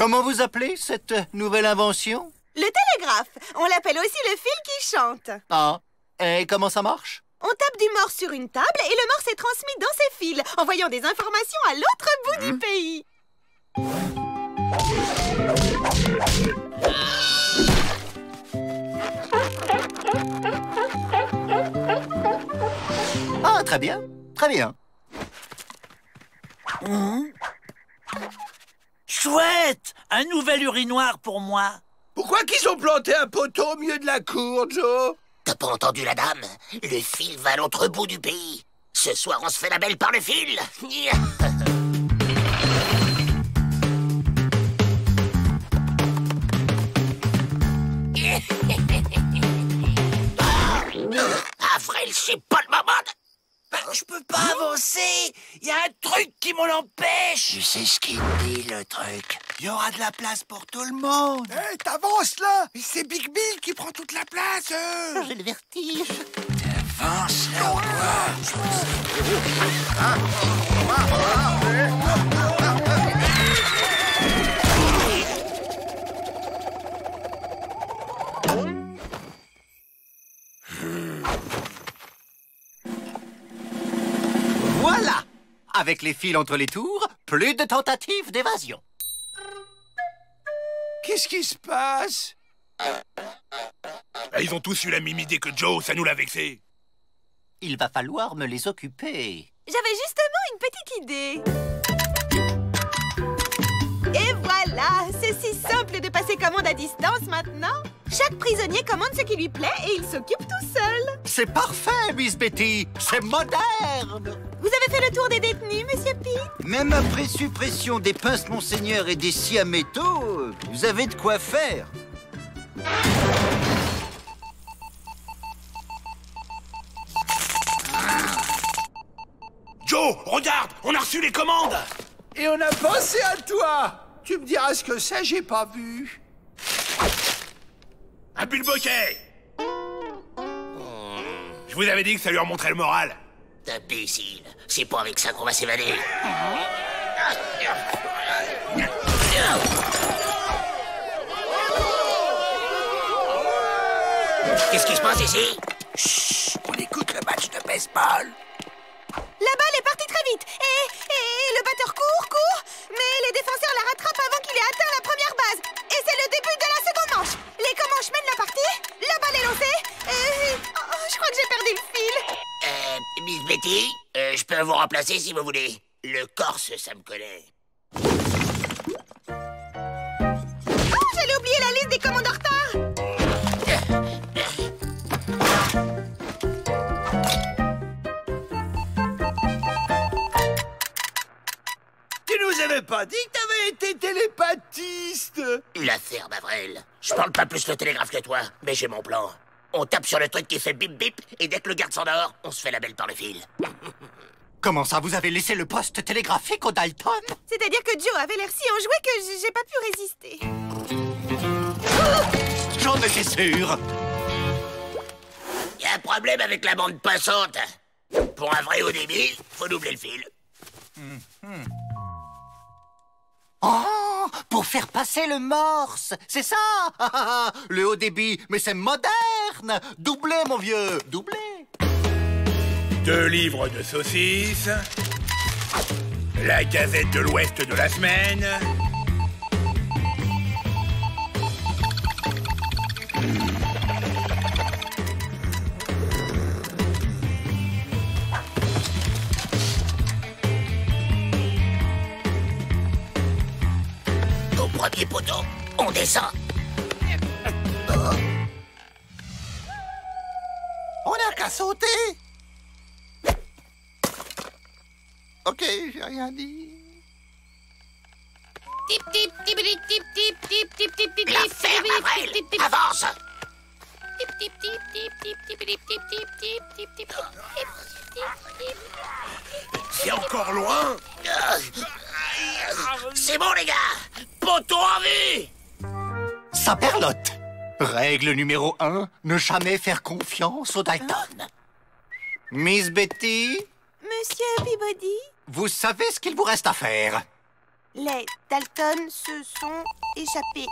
Comment vous appelez cette nouvelle invention? Le télégraphe. On l'appelle aussi le fil qui chante. Ah, et comment ça marche? On tape du morse sur une table et le morse est transmis dans ses fils, envoyant des informations à l'autre bout du pays. Ah, très bien, très bien. Chouette! Un nouvel urinoir pour moi. Pourquoi qu'ils ont planté un poteau au milieu de la cour, Joe? T'as pas entendu la dame? Le fil va à l'autre bout du pays. Ce soir, on se fait la belle par le fil. Avril, c'est pas le moment de... Je peux pas avancer. Il y a un truc qui m'en empêche. Tu sais ce qu'il me dit, le truc? Il y aura de la place pour tout le monde. Hé, t'avances là. C'est Big Bill qui prend toute la place. J'ai le vertige. Avance là, Voilà! Avec les fils entre les tours, plus de tentatives d'évasion. Qu'est-ce qui se passe? Ils ont tous eu la même idée que Joe, ça nous l'a vexé. Il va falloir me les occuper. J'avais justement une petite idée. Et voilà, c'est si simple de passer commande à distance maintenant. Chaque prisonnier commande ce qui lui plaît et il s'occupe tout seul. C'est parfait, Miss Betty. C'est moderne. Vous avez fait le tour des détenus, Monsieur Pete? Même après suppression des pinces Monseigneur et des scies à métaux, vous avez de quoi faire. Joe, regarde, on a reçu les commandes. Et on a pensé à toi. Tu me diras ce que c'est, j'ai pas vu. Un bulboquet. Je vous avais dit que ça lui remonterait le moral. Imbécile, c'est pas avec ça qu'on va s'évader. Qu'est-ce qui se passe ici? Chut, on écoute le match de baseball. La balle est partie très vite et le batteur court, mais les défenseurs la rattrapent avant qu'il ait atteint la première base. Et c'est le début de la seconde manche. Les Comanches mènent la partie, la balle est lancée et... je crois que j'ai perdu le fil. Miss Betty, je peux vous remplacer si vous voulez. Le Corse, ça me connaît. Oh, j'allais oublier la liste des commandes en retard. Tu nous avais pas dit que t'avais été télépathiste? L'affaire d'Avril. Je parle pas plus le télégraphe que toi, mais j'ai mon plan. On tape sur le truc qui fait bip bip, et dès que le garde s'endort, on se fait la belle par le fil. Comment ça, vous avez laissé le poste télégraphique au Dalton? C'est-à-dire que Joe avait l'air si enjoué que j'ai pas pu résister. J'en étais sûr. Y a un problème avec la bande passante. Pour un vrai haut débit, faut doubler le fil. Oh, pour faire passer le morse, c'est ça. Le haut débit, mais c'est moderne. Doublé, mon vieux, doublé. 2 livres de saucisses. La Gazette de l'Ouest de la semaine. Au premier poteau, on descend. On n'a qu'à sauter. Ok, j'ai rien dit. Tip tip tip tip tip tip tip tip tip tip L'affaire d'Avril, avance. tip tip tip tip tip tip tip tip tip tip tip tip. C'est encore loin. C'est bon, les gars. Poteau en vue. Saperlotte. Règle numéro 1, ne jamais faire confiance au Dalton. Miss Betty, Monsieur Peabody? vous savez ce qu'il vous reste à faire. Les Dalton se sont échappés.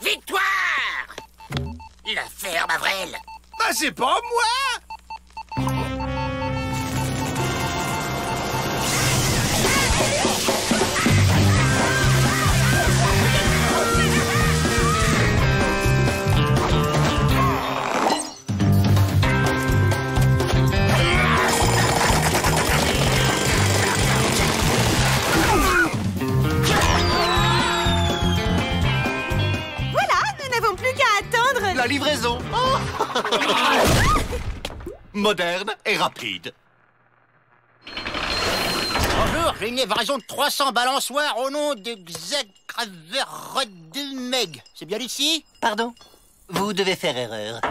Victoire! La ferme Avril! Bah, c'est pas moi! La livraison. Moderne et rapide. Bonjour, j'ai une livraison de 300 balançoires au nom de Xagraverrodemeg. C'est bien ici? Pardon? Vous devez faire erreur.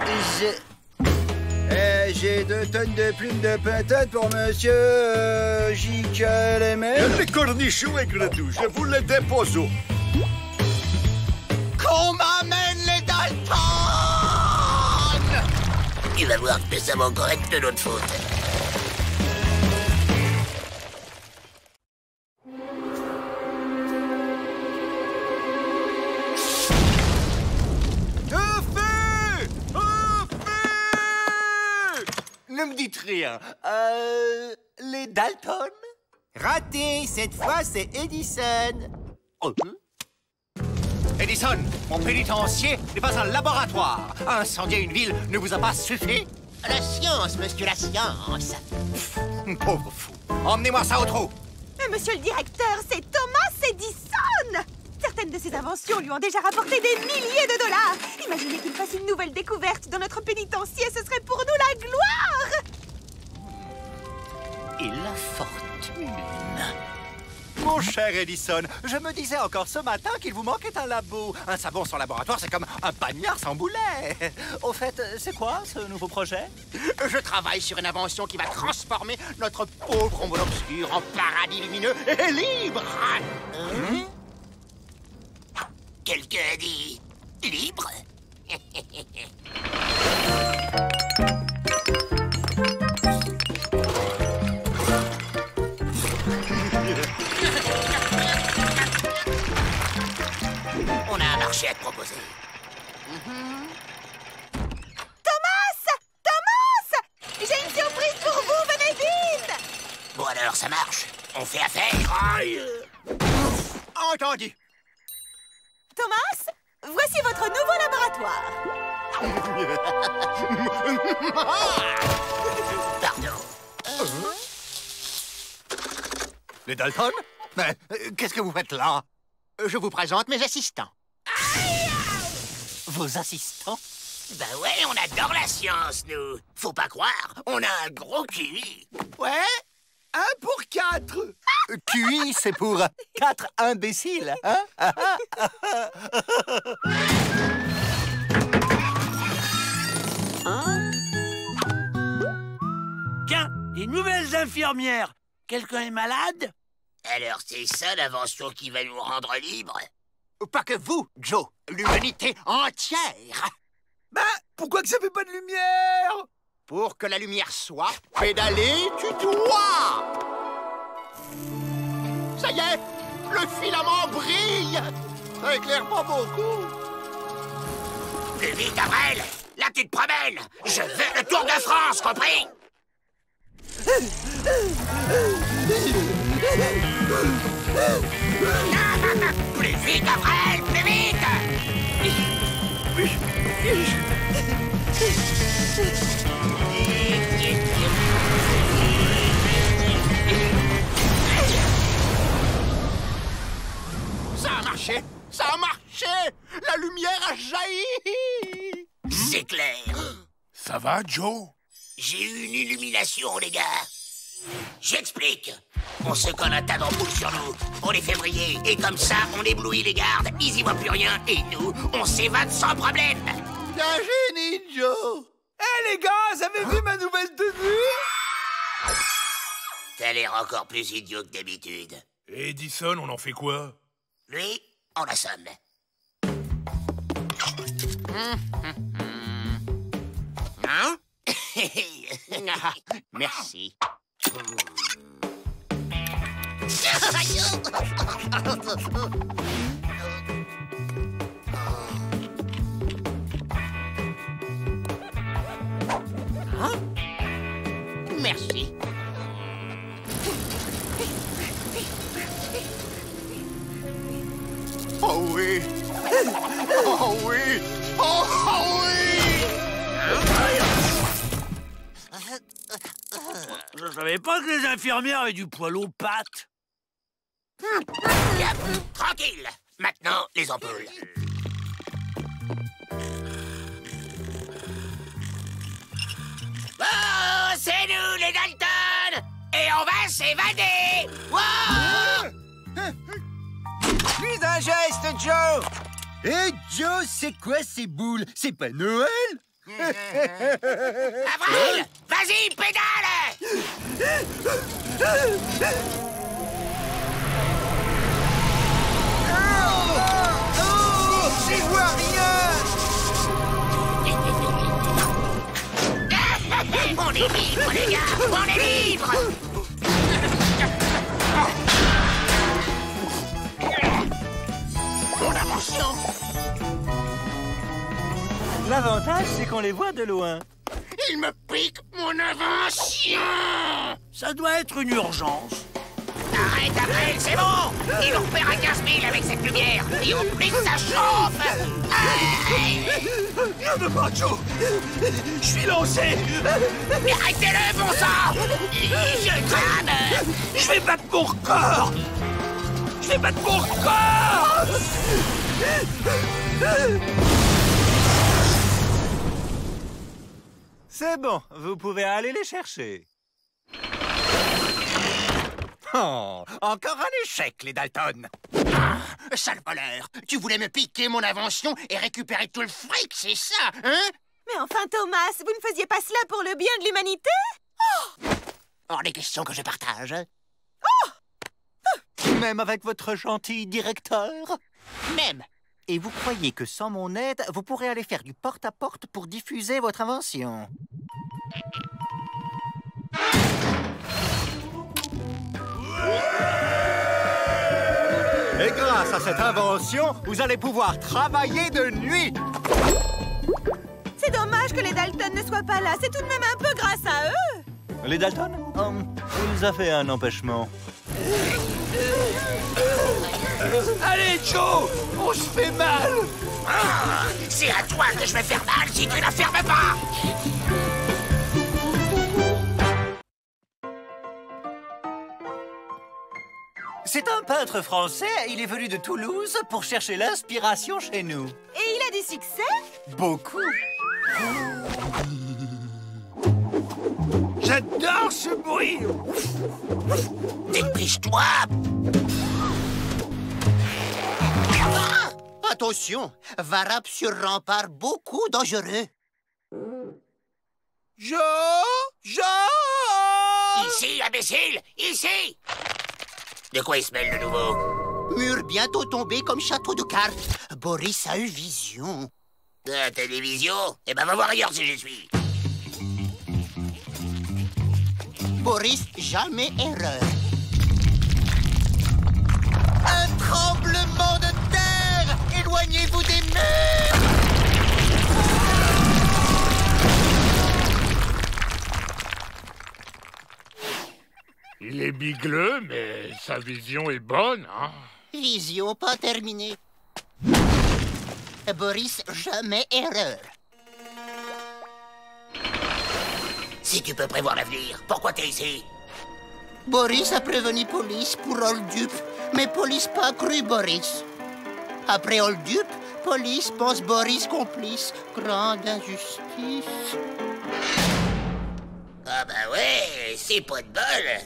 J'ai 2 tonnes de plumes de patates pour monsieur JKLMR. Les cornichons et grenouilles, je vous les dépose. Qu'on m'amène les Dalton! Tu vas voir que ça va encore être de notre faute. Ne me dites rien. Les Dalton? Raté, cette fois c'est Edison. Edison, mon pénitencier n'est pas un laboratoire. Incendier une ville ne vous a pas suffi? La science, monsieur, la science. Pauvre fou. Emmenez-moi ça au trou. Monsieur le directeur, c'est Thomas Edison! Certaines de ses inventions lui ont déjà rapporté des milliers de dollars. Imaginez qu'il fasse une nouvelle découverte dans notre pénitencier, ce serait pour nous la gloire! Et la fortune. Mon cher Edison, je me disais encore ce matin qu'il vous manquait un labo. Un savon sans laboratoire, c'est comme un pagnard sans boulet. Au fait, c'est quoi ce nouveau projet? Je travaille sur une invention qui va transformer notre pauvre monde obscur en paradis lumineux et libre. Quelqu'un a dit libre? On a un marché à te proposer. Thomas! J'ai une surprise pour vous, venez vite! Bon alors, ça marche. On fait affaire. Aïe! Entendu. Thomas, voici votre nouveau laboratoire. Pardon. Les Dalton? Mais qu'est-ce que vous faites là? Je vous présente mes assistants. Vos assistants? Ben ouais, on adore la science, nous. Faut pas croire, on a un gros QI. Ouais, 1 pour 4. QI, c'est pour 4 imbéciles, hein? Tiens, des nouvelles infirmières. Quelqu'un est malade? Alors c'est ça l'invention qui va nous rendre libres? Pas que vous, Joe. L'humanité entière. Ben, pourquoi que ça fait pas de lumière? Pour que la lumière soit, pédaler, tu dois. Ça y est, le filament brille. Ça éclaire pas beaucoup. Plus vite, Avril! Là, tu te promènes! Je veux le Tour de France, compris? Plus vite, Avril! Plus vite! Ça a marché! Ça a marché! La lumière a jailli! C'est clair. Ça va, Joe? J'ai eu une illumination, les gars. J'explique. On se colle un tas d'ampoules sur nous, on les fait briller, et comme ça, on éblouit les gardes, ils y voient plus rien, et nous, on s'évade sans problème. Un génie, Joe! Eh les gars, vous avez vu ma nouvelle tenue? T'as l'air encore plus idiot que d'habitude. Et Edison, on en fait quoi? Lui, on l'assomme. Hein? Merci. Hein? Merci. Oh oui! Oh oui! Oh, oui! Je savais pas que les infirmières avaient du poil aux pattes. Yep, tranquille. Maintenant, les ampoules. Oh, c'est nous, les Dalton! Et on va s'évader! Wow! Plus un geste, Joe! Hé, Joe, c'est quoi ces boules? C'est pas Noël? Avril! Vas-y, pédale! J'y vois rien! On est libre, les gars! On est libre! Mon invention! L'avantage, c'est qu'on les voit de loin. Il me pique mon invention! Ça doit être une urgence. Arrête, Avril, c'est bon! Il en repère à 15 000 avec cette lumière! Et en plus, ça chauffe! Je veux pas, Joe. Je suis lancé. Mais arrêtez-le, bon sang! Je crame! Je vais battre mon record. Je vais battre mon record. C'est bon, vous pouvez aller les chercher. Oh, encore un échec, les Dalton. Ah, sale voleur! Tu voulais me piquer mon invention et récupérer tout le fric, c'est ça, hein? Mais enfin, Thomas, vous ne faisiez pas cela pour le bien de l'humanité? Hors des questions que je partage. Même avec votre gentil directeur. Même. Et vous croyez que sans mon aide, vous pourrez aller faire du porte-à-porte pour diffuser votre invention? Et grâce à cette invention, vous allez pouvoir travailler de nuit. C'est dommage que les Dalton ne soient pas là. C'est tout de même un peu grâce à eux. Les Dalton? Ils avaient un empêchement. Allez, Joe, on se fait mal. Ah, c'est à toi que je vais faire mal si tu la fermes pas! C'est un peintre français. Il est venu de Toulouse pour chercher l'inspiration chez nous. Et il a du succès? Beaucoup. J'adore ce bruit. Dépêche-toi! Ah! Attention, Varap sur rempart beaucoup dangereux. Joe. Ici, imbécile! Ici! De quoi il se mêle de nouveau? Mur bientôt tombé comme château de cartes. Boris a eu vision. La télévision? Eh ben, va voir ailleurs si j'y suis. Boris, jamais erreur. Un tremblement de terre! Éloignez-vous des murs! Il est bigleux, mais sa vision est bonne, hein? Vision pas terminée. Boris, jamais erreur. Si tu peux prévoir l'avenir, pourquoi t'es ici? Boris a prévenu police pour Oldup, mais police pas cru Boris. Après Oldup, police pense Boris complice. Grande injustice. Ah bah ouais, c'est pas de bol.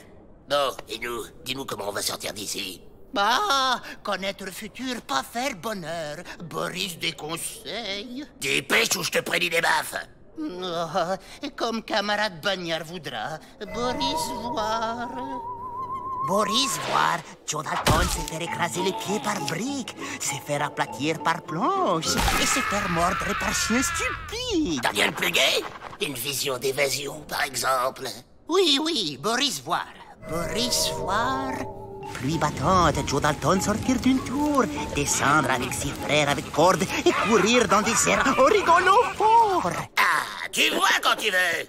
Bon, et nous, dis-nous comment on va sortir d'ici. Bah, connaître le futur, pas faire bonheur. Boris déconseille. Dépêche ou je te prédis des baffes. Oh, comme camarade Bagnard voudra. Boris voir. Boris voir. Joe Dalton se faire écraser les pieds par briques, se faire aplatir par planche et se faire mordre par chien stupide. T'as rien de plus gai? Une vision d'évasion, par exemple. Oui, Boris voir. Boris voir. Pluie battante, Joe Dalton sortir d'une tour, descendre avec ses frères avec corde et courir dans des airs en rigolant fort. Ah, tu vois quand tu veux.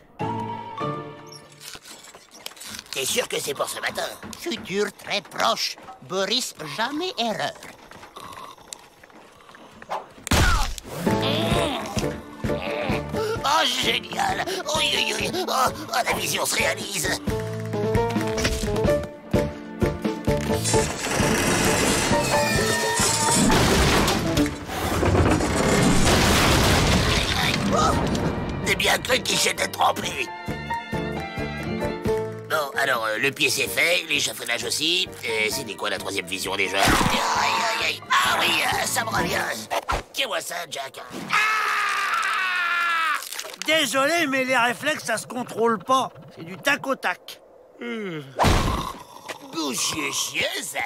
T'es sûr que c'est pour ce matin? Futur très proche. Boris, jamais erreur. Oh, génial! Oui, oui, oui. Oh, la vision se réalise. Oh, t'es bien cru qu'il s'était trompé. Bon, alors, le pied c'est fait, l'échafaudage aussi. C'était quoi la troisième vision déjà? Aïe, aïe, aïe. Ah oui, ça me revient. Tiens-moi ça, Jack. Ah! Désolé, mais les réflexes, ça se contrôle pas. C'est du tac au tac. Bouchier chien, ça.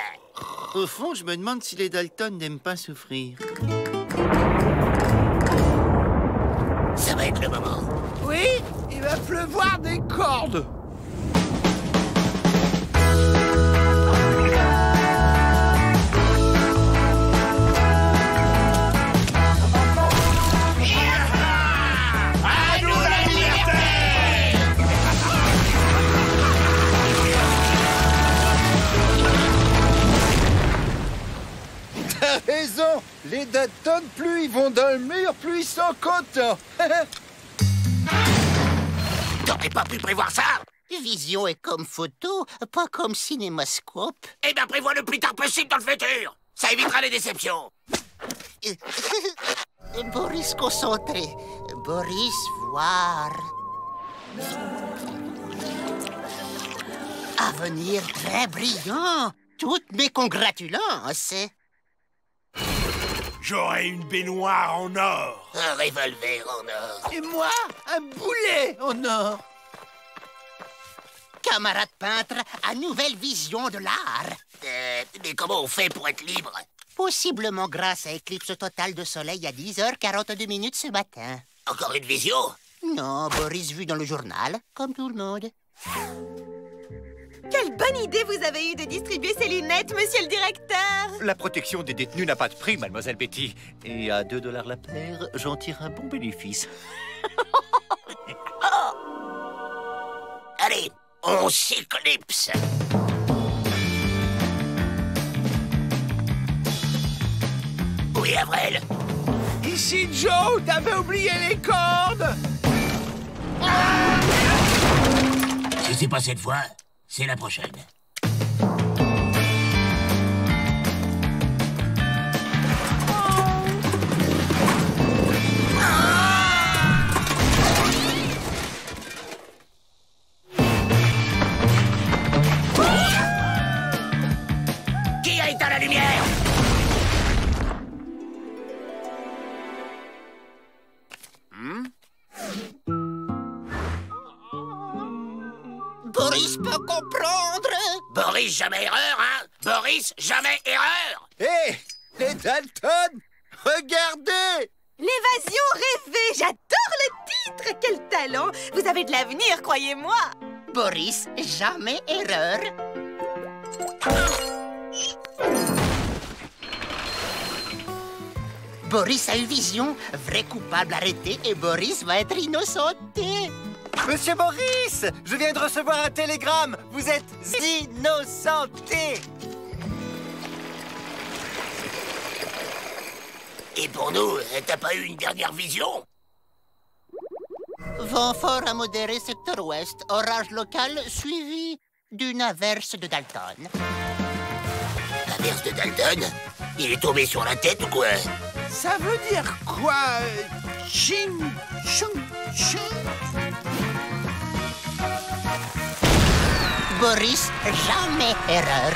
Au fond, je me demande si les Dalton n'aiment pas souffrir. Ça va être le moment. Oui, il va pleuvoir des cordes. T'as raison. Les Dalton, plus ils vont dans le mur, plus ils sont contents. T'aurais pas pu prévoir ça? Vision est comme photo, pas comme cinémascope. Eh bien, prévois le plus tard possible dans le futur. Ça évitera les déceptions. Boris concentré. Boris voir. Avenir très brillant. Toutes mes congratulances. J'aurai une baignoire en or. Un revolver en or. Et moi, un boulet en or. Camarade peintre, à nouvelle vision de l'art. Mais comment on fait pour être libre? Possiblement grâce à éclipse totale de soleil à 10h42 ce matin. Encore une vision? Non, Boris vu dans le journal, comme tout le monde. Quelle bonne idée vous avez eue de distribuer ces lunettes, monsieur le directeur! La protection des détenus n'a pas de prix, mademoiselle Betty. Et à 2 $ la paire, j'en tire un bon bénéfice. Allez, on s'éclipse. Oui, Avril. Ici Joe, t'avais oublié les cordes. Si c'est pas cette fois, c'est la prochaine. Qui a éteint la lumière? Boris peut comprendre. Boris, jamais erreur, hein? Boris, jamais erreur! Hé, les Dalton, regardez. L'évasion rêvée! J'adore le titre! Quel talent! Vous avez de l'avenir, croyez-moi! Boris, jamais erreur. Boris a eu vision, vrai coupable arrêté et Boris va être innocenté. Monsieur Boris, je viens de recevoir un télégramme. Vous êtes innocenté. Et pour nous, t'as pas eu une dernière vision? Vent fort à modéré secteur ouest, orage local suivi d'une averse de Dalton. L'averse de Dalton? Il est tombé sur la tête ou quoi? Ça veut dire quoi? Chin, chung, chung. Boris, jamais erreur.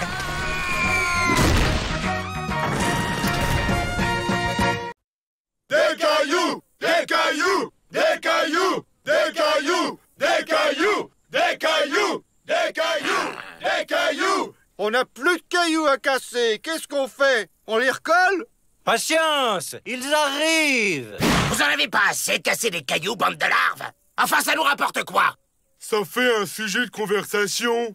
Des cailloux! Des cailloux! Des cailloux! Des cailloux! Des cailloux! Des cailloux! Des cailloux! Des cailloux! On n'a plus de cailloux à casser. Qu'est-ce qu'on fait? On les recolle? Patience, ils arrivent. Vous en avez pas assez de casser des cailloux, bande de larves? Enfin, ça nous rapporte quoi? Ça fait un sujet de conversation.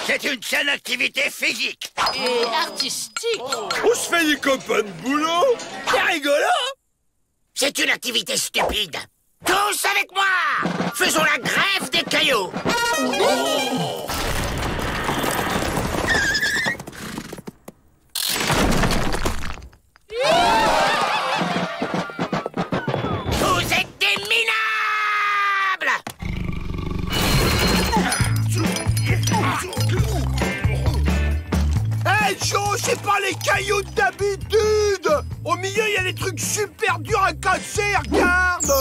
C'est une saine activité physique. Et artistique. On se fait des copains de boulot. C'est rigolo. C'est une activité stupide. Tous avec moi. Faisons la grève des cailloux. Vous êtes des minables. Hey Joe, c'est pas les cailloux d'habitude. Au milieu, il y a des trucs super durs à casser, regarde.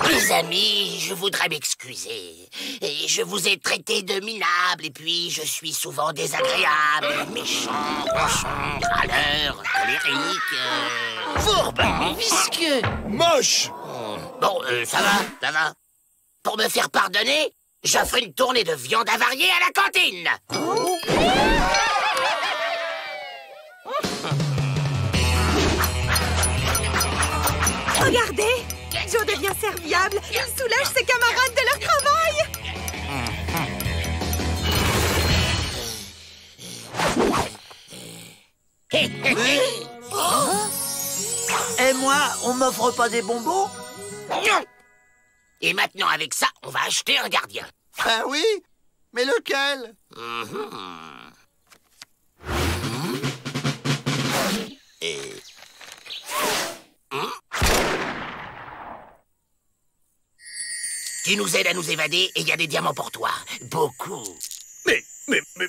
Les amis, je voudrais m'excuser. Et je vous ai traité de minable, et puis je suis souvent désagréable, méchant, ronchon, râleur, colérique, fourbe, Visqueux. Moche. Bon, ça va. Pour me faire pardonner, j'offre une tournée de viande avariée à la cantine. Regardez, Joe devient serviable. Il soulage ses camarades de leur travail. Et moi, on m'offre pas des bonbons? Non. Et maintenant, avec ça, on va acheter un gardien. Ah oui? Mais lequel? Tu nous aides à nous évader et il y a des diamants pour toi. Beaucoup. Mais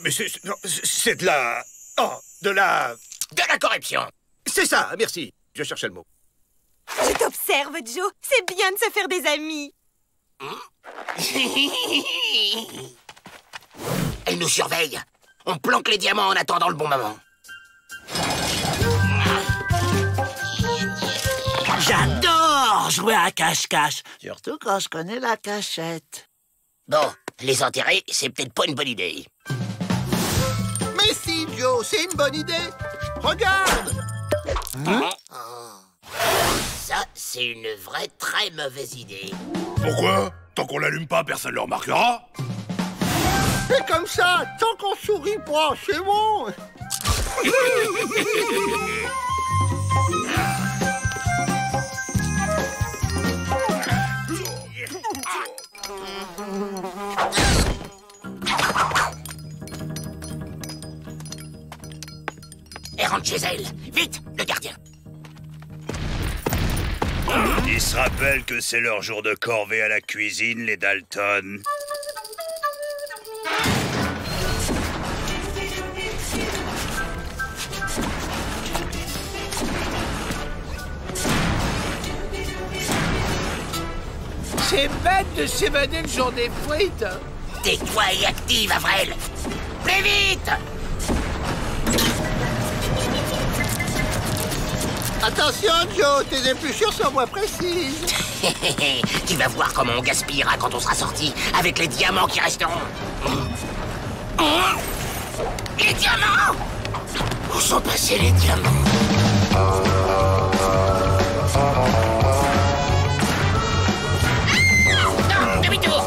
c'est de la... Oh, de la... De la corruption. C'est ça, merci. Je cherchais le mot. Je t'observe, Joe. C'est bien de se faire des amis. Elle nous surveille. On planque les diamants en attendant le bon moment. J'adore jouer à cache-cache. Surtout quand je connais la cachette. Bon, les enterrer, c'est peut-être pas une bonne idée. Mais si, Joe, c'est une bonne idée. Regarde. Ça, c'est une vraie très mauvaise idée. Pourquoi? Tant qu'on l'allume pas, personne ne le remarquera. Et comme ça, tant qu'on sourit pas, c'est bon. Elle rentre chez elle. Vite, le gardien. Ils se rappellent que c'est leur jour de corvée à la cuisine, les Dalton. C'est bête de s'évader le jour des frites. Tais-toi et active, Avril. Plus vite. Attention, Joe, tes épluchures sont moins précises. Tu vas voir comment on gaspillera quand on sera sorti avec les diamants qui resteront. Les diamants! Où sont passés les diamants? Non, demi-tour!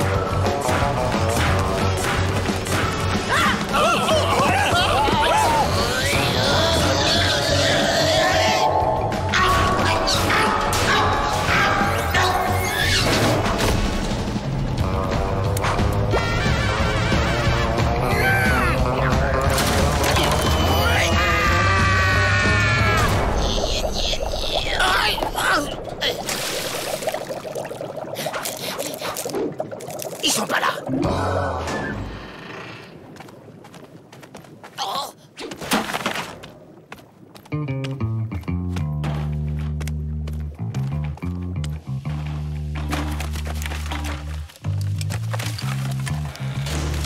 Ils sont pas là. Oh.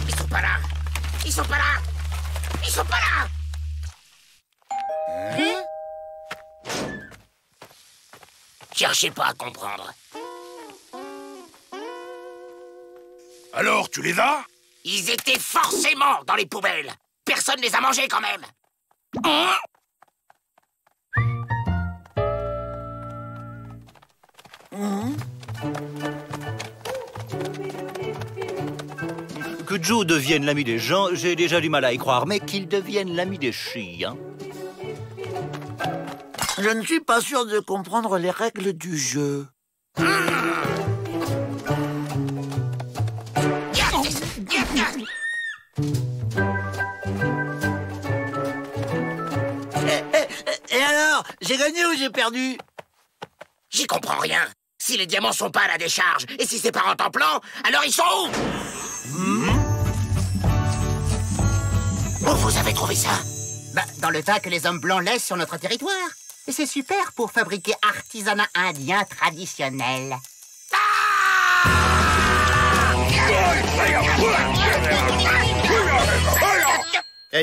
Ils sont pas là. Ils sont pas là. Ils sont pas là. Cherchez pas à comprendre. Alors, tu les as? Ils étaient forcément dans les poubelles. Personne les a mangés quand même. Hein? Que Joe devienne l'ami des gens, j'ai déjà du mal à y croire, mais qu'il devienne l'ami des chiens. Je ne suis pas sûr de comprendre les règles du jeu. Et alors, j'ai gagné ou j'ai perdu? J'y comprends rien. Si les diamants sont pas à la décharge, et si c'est pas en plan, alors ils sont où? Où vous avez trouvé ça? Dans le tas que les hommes blancs laissent sur notre territoire. Et c'est super pour fabriquer artisanat indien traditionnel.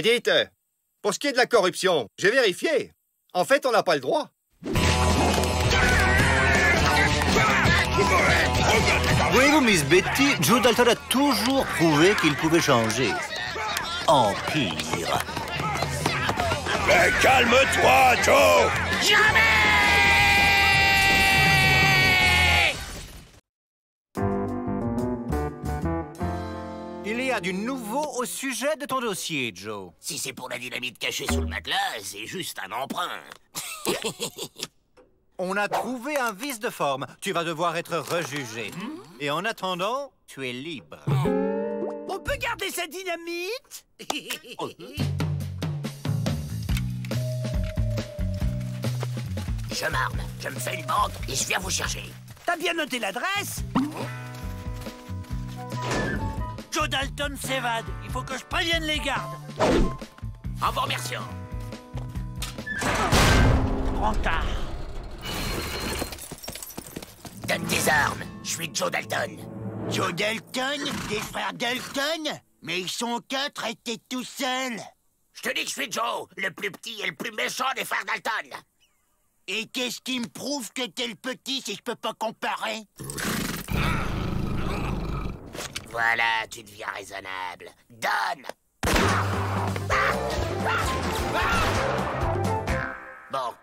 Dites, pour ce qui est de la corruption, j'ai vérifié. En fait, on n'a pas le droit. Voyez-vous, Miss Betty, Joe Dalton a toujours prouvé qu'il pouvait changer. En pire. Mais calme-toi, Joe! Jamais! Il y a du nouveau au sujet de ton dossier, Joe. Si c'est pour la dynamite cachée sous le matelas, c'est juste un emprunt. On a trouvé un vice de forme. Tu vas devoir être rejugé. Et en attendant, tu es libre. On peut garder sa dynamite? Je m'arme, je me fais une banque et je viens vous chercher. T'as bien noté l'adresse? Joe Dalton s'évade. Il faut que je prévienne les gardes. En vous remerciant. Trop tard. Donne tes armes. Je suis Joe Dalton. Joe Dalton? Des frères Dalton? Mais ils sont 4 et t'es tout seul. Je te dis que je suis Joe, le plus petit et le plus méchant des frères Dalton. Et qu'est-ce qui me prouve que t'es le petit si je peux pas comparer? Voilà, tu deviens raisonnable. Donne! Bon,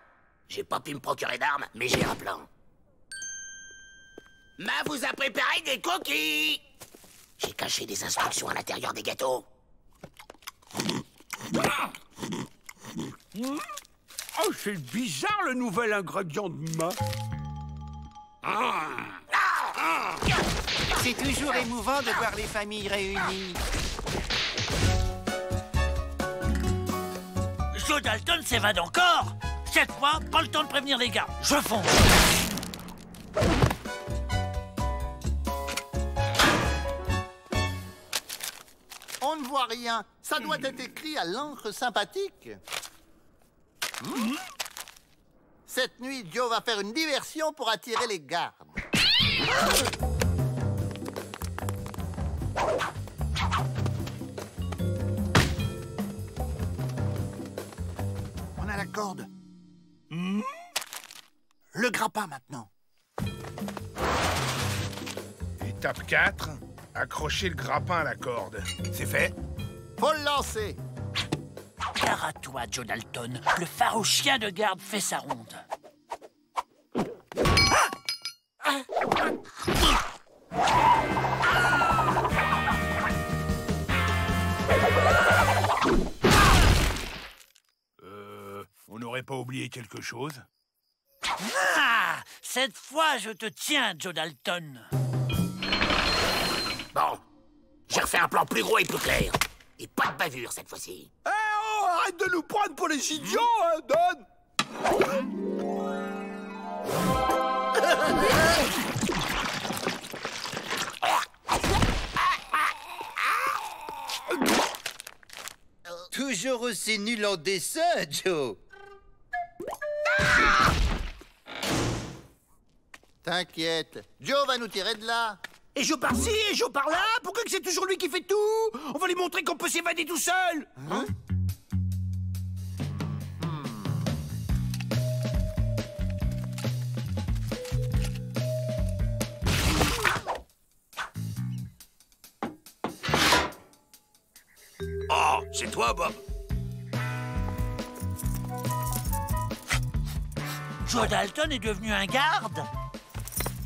j'ai pas pu me procurer d'armes, mais j'ai un plan. Ma vous a préparé des cookies! J'ai caché des instructions à l'intérieur des gâteaux. Oh, c'est bizarre le nouvel ingrédient de ma. C'est toujours émouvant de voir les familles réunies. Joe Dalton s'évade encore. Cette fois, pas le temps de prévenir les gardes. Je fonce. On ne voit rien. Ça doit être écrit à l'encre sympathique. Cette nuit, Joe va faire une diversion pour attirer les gardes. On a la corde. Le grappin maintenant. Étape 4, accrocher le grappin à la corde. C'est fait? Faut le lancer. Gare à toi, Joe Dalton. Le phare au chien de garde fait sa ronde. On n'aurait pas oublié quelque chose? Ah! Cette fois, je te tiens, Joe Dalton. Bon, j'ai refait un plan plus gros et plus clair. Et pas de bavure cette fois-ci. Eh oh, arrête de nous prendre pour les idiots, hein, Don! Toujours aussi nul en dessin, Joe. T'inquiète, Joe va nous tirer de là. Et Joe par-ci, et Joe par-là. Pourquoi que c'est toujours lui qui fait tout? On va lui montrer qu'on peut s'évader tout seul. Hein? Oh, c'est toi, Bob. Joe Dalton est devenu un garde?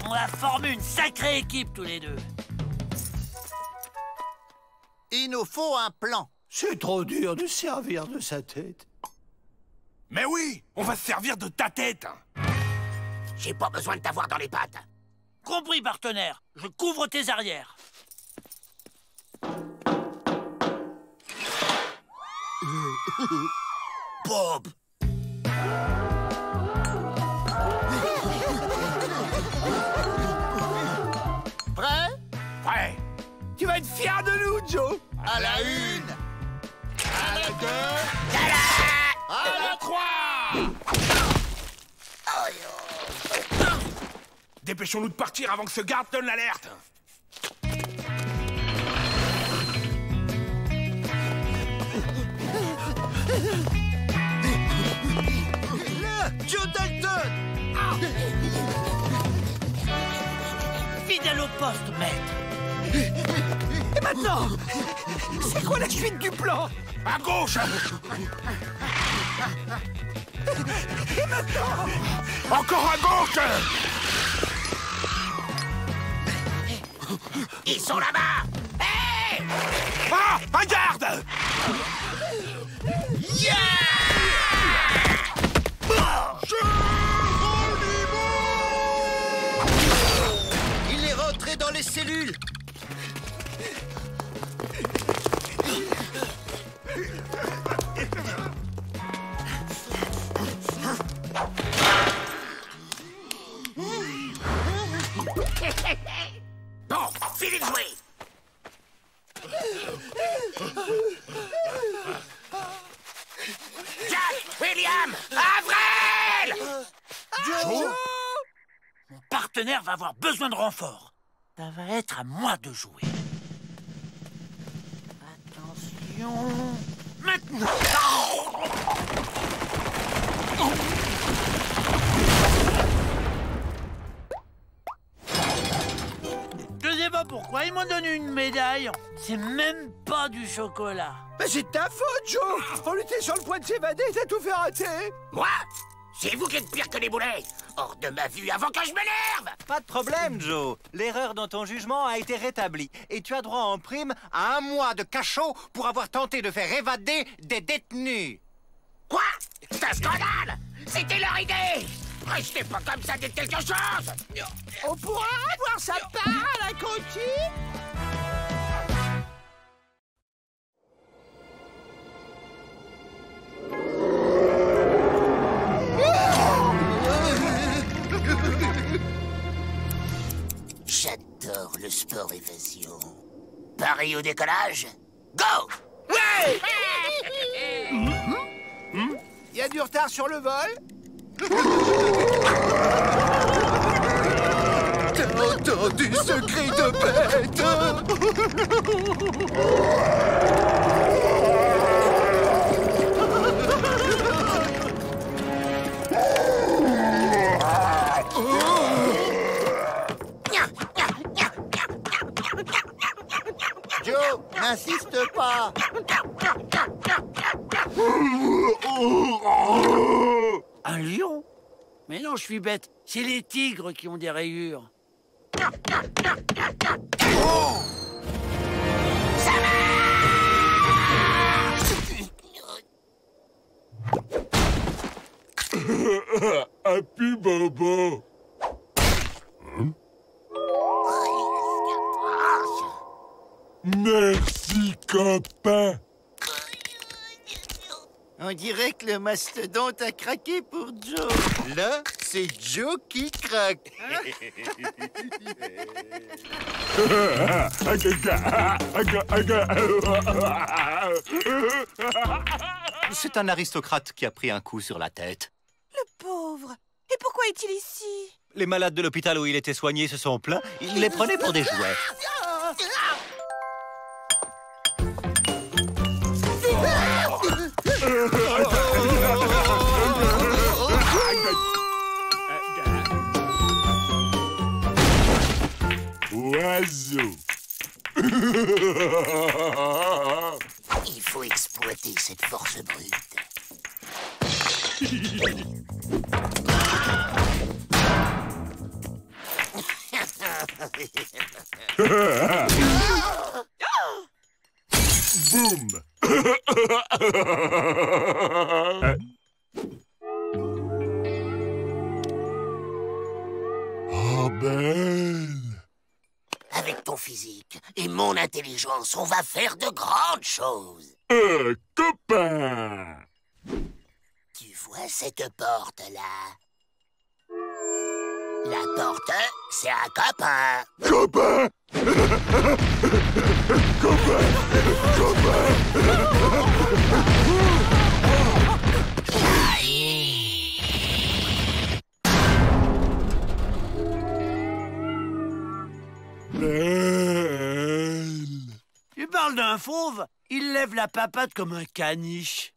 On a formé une sacrée équipe tous les deux. Il nous faut un plan. C'est trop dur de servir de sa tête. Mais oui, on va se servir de ta tête. J'ai pas besoin de t'avoir dans les pattes. Compris, partenaire. Je couvre tes arrières. Bob! Prêt? Prêt. Tu vas être fier de nous, Joe. À la une, à la deux, À à la trois. Dépêchons-nous de partir avant que ce garde donne l'alerte. Là, Joe Dalton. Fidèle au poste, maître. Et maintenant, c'est quoi la suite du plan? À gauche. Et maintenant, Encore à gauche. Ils sont là-bas! Hé! Ah, un garde. Il est rentré dans les cellules. Bon, finis de jouer! Jack! William! Avril! Joe! Mon partenaire va avoir besoin de renfort. Ça va être à moi de jouer. Attention... Maintenant! Je sais pas pourquoi ils m'ont donné une médaille. C'est même pas du chocolat. Mais c'est ta faute, Joe. On était sur le point de s'évader, t'as tout fait rater. Moi? C'est vous qui êtes pire que les boulets! Hors de ma vue avant que je m'énerve! Pas de problème, Joe. L'erreur dans ton jugement a été rétablie. Et tu as droit en prime à 1 mois de cachot pour avoir tenté de faire évader des détenus. Quoi? C'est un scandale! C'était leur idée! Restez pas comme ça, dites quelque chose! On pourra avoir sa part à la cantine? J'adore le sport évasion. Paris au décollage? Go! Ouais! Il y a du retard sur le vol? T'as entendu ce cri de bête? Joe, n'insiste pas. Un lion? Mais non, je suis bête. C'est les tigres qui ont des rayures. Happy Bobo. Merci, copain. On dirait que le mastodonte a craqué pour Joe. Là, c'est Joe qui craque. C'est un aristocrate qui a pris un coup sur la tête. Le pauvre. Et pourquoi est-il ici? Les malades de l'hôpital où il était soigné se sont plaints. Il les prenait pour des jouets. Oiseau. Il faut exploiter cette force brute. Boum. Oh, belle. Avec ton physique et mon intelligence, on va faire de grandes choses. Copain. Tu vois cette porte-là? La porte, c'est un copain. Copain. Copain. Copain. Belle. Tu parles d'un fauve? Il lève la papate comme un caniche.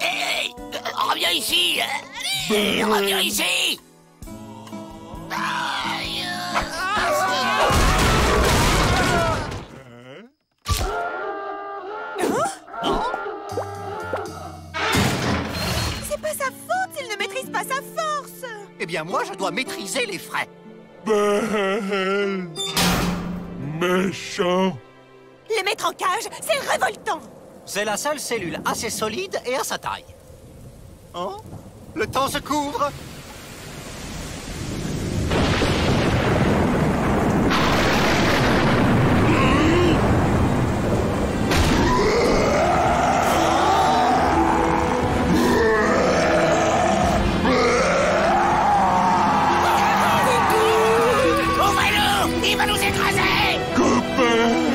Hey, reviens ici! Allez, reviens ici! C'est pas sa faute s'il ne maîtrise pas sa force. Eh bien, moi, je dois maîtriser les freins. Belle. Méchant. Les mettre en cage, c'est révoltant. C'est la seule cellule assez solide et à sa taille. Oh, le temps se couvre. Ouvrez-le! Il va nous écraser! Copain.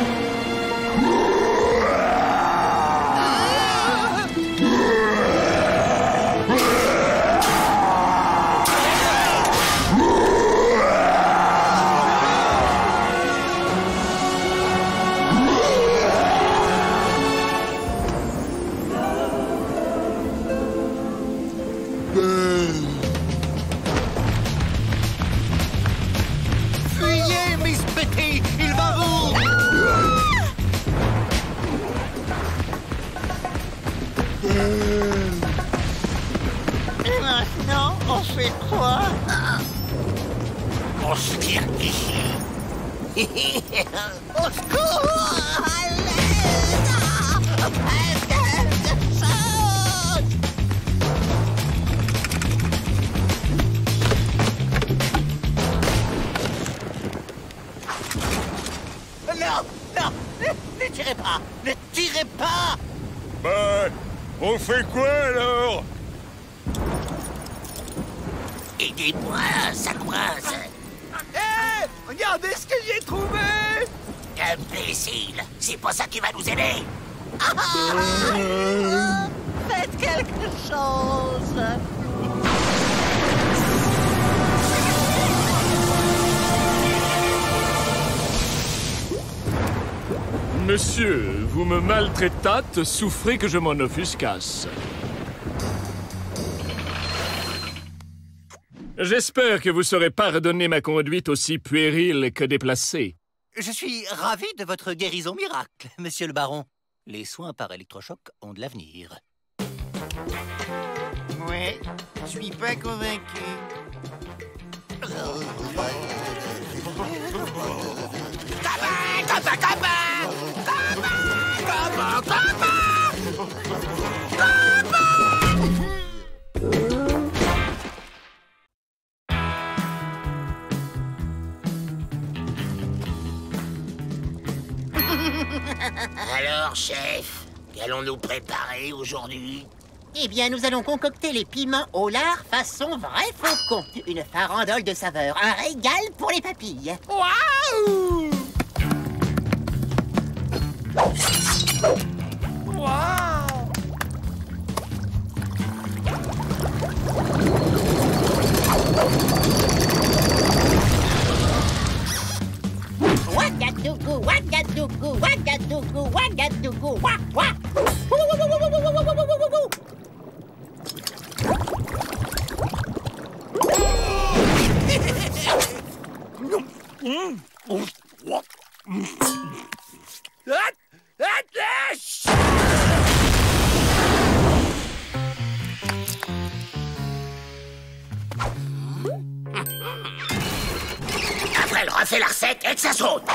Fuyez, Miss Betty, il va vous... Et maintenant, on fait quoi? On se tire d'ici. Au secours! À l'aide! Quelque chose! Non, non, ne tirez pas, ne tirez pas. Ben, on fait quoi alors? Aidez-moi, ça coince. Hé, regardez ce que j'ai trouvé. Imbécile, c'est pas ça qui va nous aider. Faites quelque chose! Monsieur, vous me maltraitâtes, souffrez que je m'en offuscasse. J'espère que vous saurez pardonner ma conduite aussi puérile que déplacée. Je suis ravi de votre guérison miracle, monsieur le baron. Les soins par électrochoc ont de l'avenir. Ouais, je suis pas convaincu. Alors, chef, qu'allons-nous préparer aujourd'hui? Eh bien, nous allons concocter les piments au lard façon vrai faucon. Une farandole de saveurs, un régal pour les papilles. Waouh! Waouh! Ouagadougou, ouagadougou, ouagadougou, ouagadougou, ouah, ouah. Avril refait la recette et que ça saute.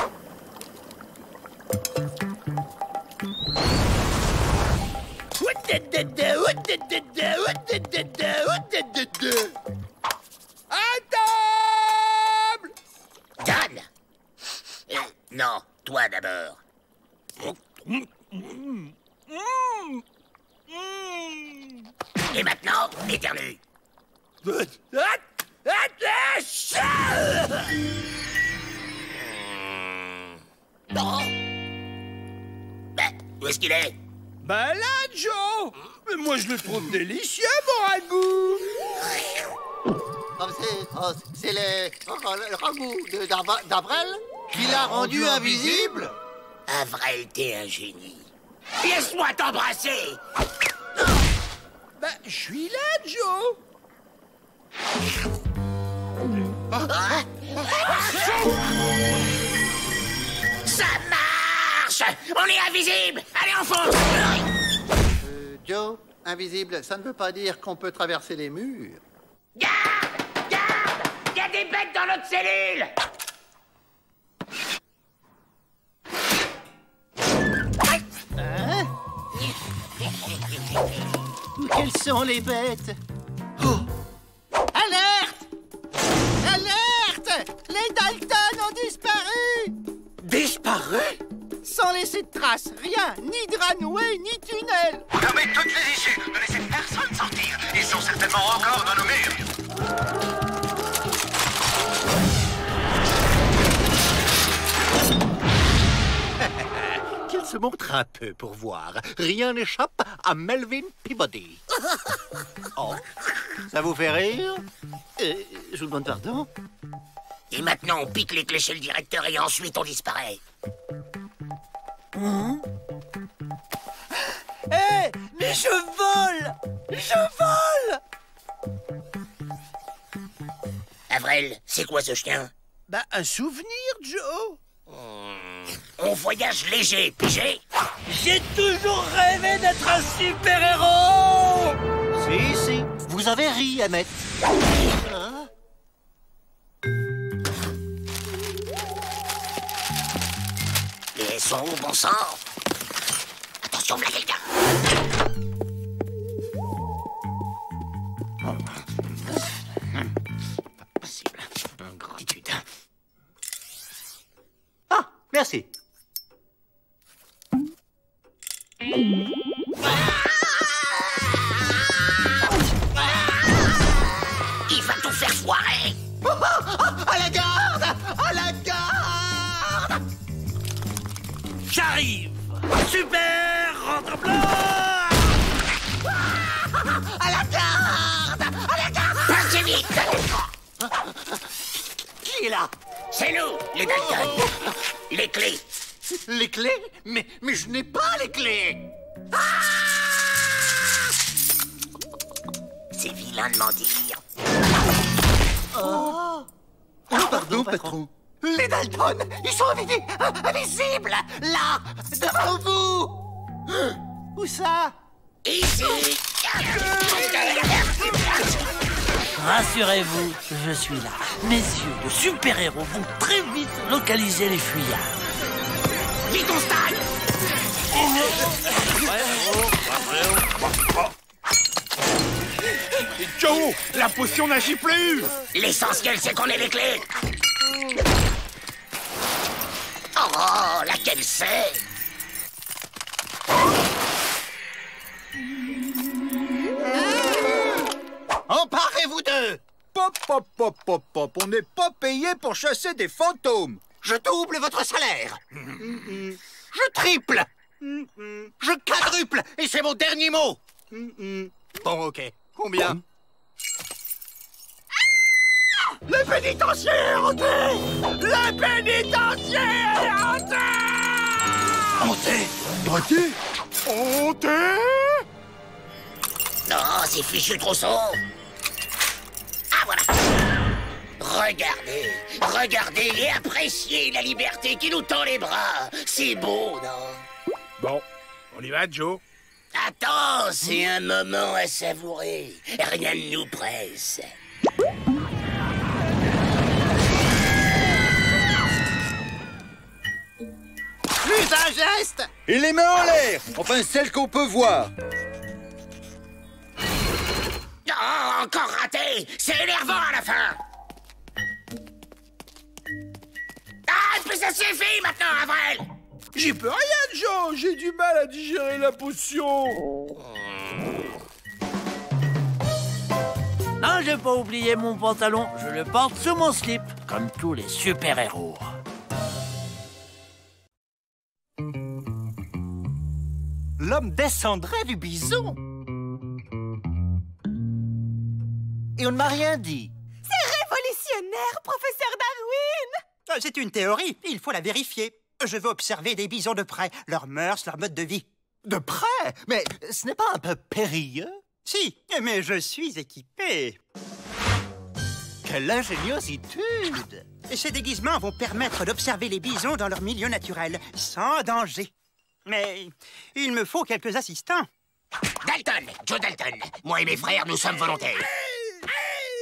À table! Dan! Non, toi d'abord. Et maintenant, éternue. Non. Ben, où est-ce qu'il est? Ben là, Joe! Mais moi, je le trouve délicieux, mon ragoût! C'est le ragoût d'Avril qui l'a rendu invisible? Avril, t'es un génie. Laisse-moi t'embrasser! Ben, je suis là, Joe! Ça marche! On est invisible! Allez, on fonce! Joe, invisible, ça ne veut pas dire qu'on peut traverser les murs. Garde! Garde! Il y a des bêtes dans notre cellule! Hein? Quelles sont les bêtes? Oh! Alerte! Alerte! Les Dalton ont disparu! Disparu? Sans laisser de traces, rien, ni de runway, ni tunnel! Fermez toutes les issues, ne laissez personne sortir. Ils sont certainement encore dans nos murs. Qu'il se montre un peu pour voir. Rien n'échappe à Melvin Peabody. Oh, ça vous fait rire? Je vous demande pardon. Et maintenant, on pique les clés chez le directeur et ensuite on disparaît. Hé! Mais je vole! Je vole! Avril, c'est quoi ce chien? Ben, un souvenir, Joe! On voyage léger, pigé? J'ai toujours rêvé d'être un super-héros! Si, vous avez ri, Emmett. Hein? Et elles sont où, bon sang? Attention, voilà quelqu'un! Pas possible. Gratitude. Ah, merci. Il va tout faire foirer! À la garde! À la garde! J'arrive! Super! Rentre plein! À la garde! À la garde! Passez vite! Qui est là? C'est nous, les Dalton! Les clés! Les clés? Mais je n'ai pas les clés! C'est vilain de mentir. Oh, pardon, patron. Les Dalton, ils sont invisibles! Là, devant vous! Où ça? Ici! Rassurez-vous, je suis là. Mes yeux de super-héros vont très vite localiser les fuyards. Vite, on stagne! Joe, la potion n'agit plus! L'essentiel, c'est qu'on ait les clés! Oh, laquelle c'est? Emparez-vous d'eux! Pop, pop, pop, pop, pop. On n'est pas payé pour chasser des fantômes. Je double votre salaire. Je triple. Je quadruple. Et c'est mon dernier mot. Bon, ok. Combien? Le pénitencier est hanté! Le pénitencier est hanté! Hanté? Hanté? Hanté? Non, c'est fichu trop sombre. Ah, voilà! Regardez, regardez et appréciez la liberté qui nous tend les bras. C'est beau, non? Bon, on y va, Joe. Attends, c'est un moment à savourer. Rien ne nous presse. Plus un geste! Et les mains en l'air! Enfin, celles qu'on peut voir. Oh, encore raté! C'est énervant à la fin! Ah, puis ça suffit maintenant, Avril! J'y peux rien, Joe. J'ai du mal à digérer la potion. Non, j'ai pas oublié mon pantalon. Je le porte sous mon slip, comme tous les super-héros. L'homme descendrait du bison. Et on ne m'a rien dit. C'est révolutionnaire, professeur Darwin! C'est une théorie, il faut la vérifier. Je veux observer des bisons de près, leurs mœurs, leur mode de vie. De près? Mais ce n'est pas un peu périlleux? Si, mais je suis équipé. Quelle ingéniositude! Ces déguisements vont permettre d'observer les bisons dans leur milieu naturel, sans danger. Mais il me faut quelques assistants. Dalton, Joe Dalton. Moi et mes frères, nous sommes volontaires.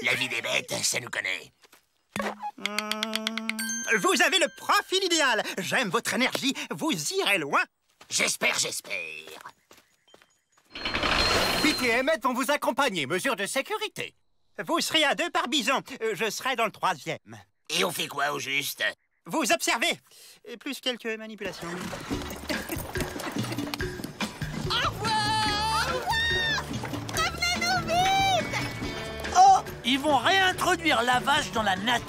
La vie des bêtes, ça nous connaît. Vous avez le profil idéal. J'aime votre énergie. Vous irez loin. J'espère. Pete et Emmett vont vous accompagner. Mesure de sécurité. Vous serez à 2 par bison. Je serai dans le 3e. Et on fait quoi au juste? Vous observez. Plus quelques manipulations. Au revoir! Revenez-nous vite! Oh, ils vont réintroduire la vache dans la nature.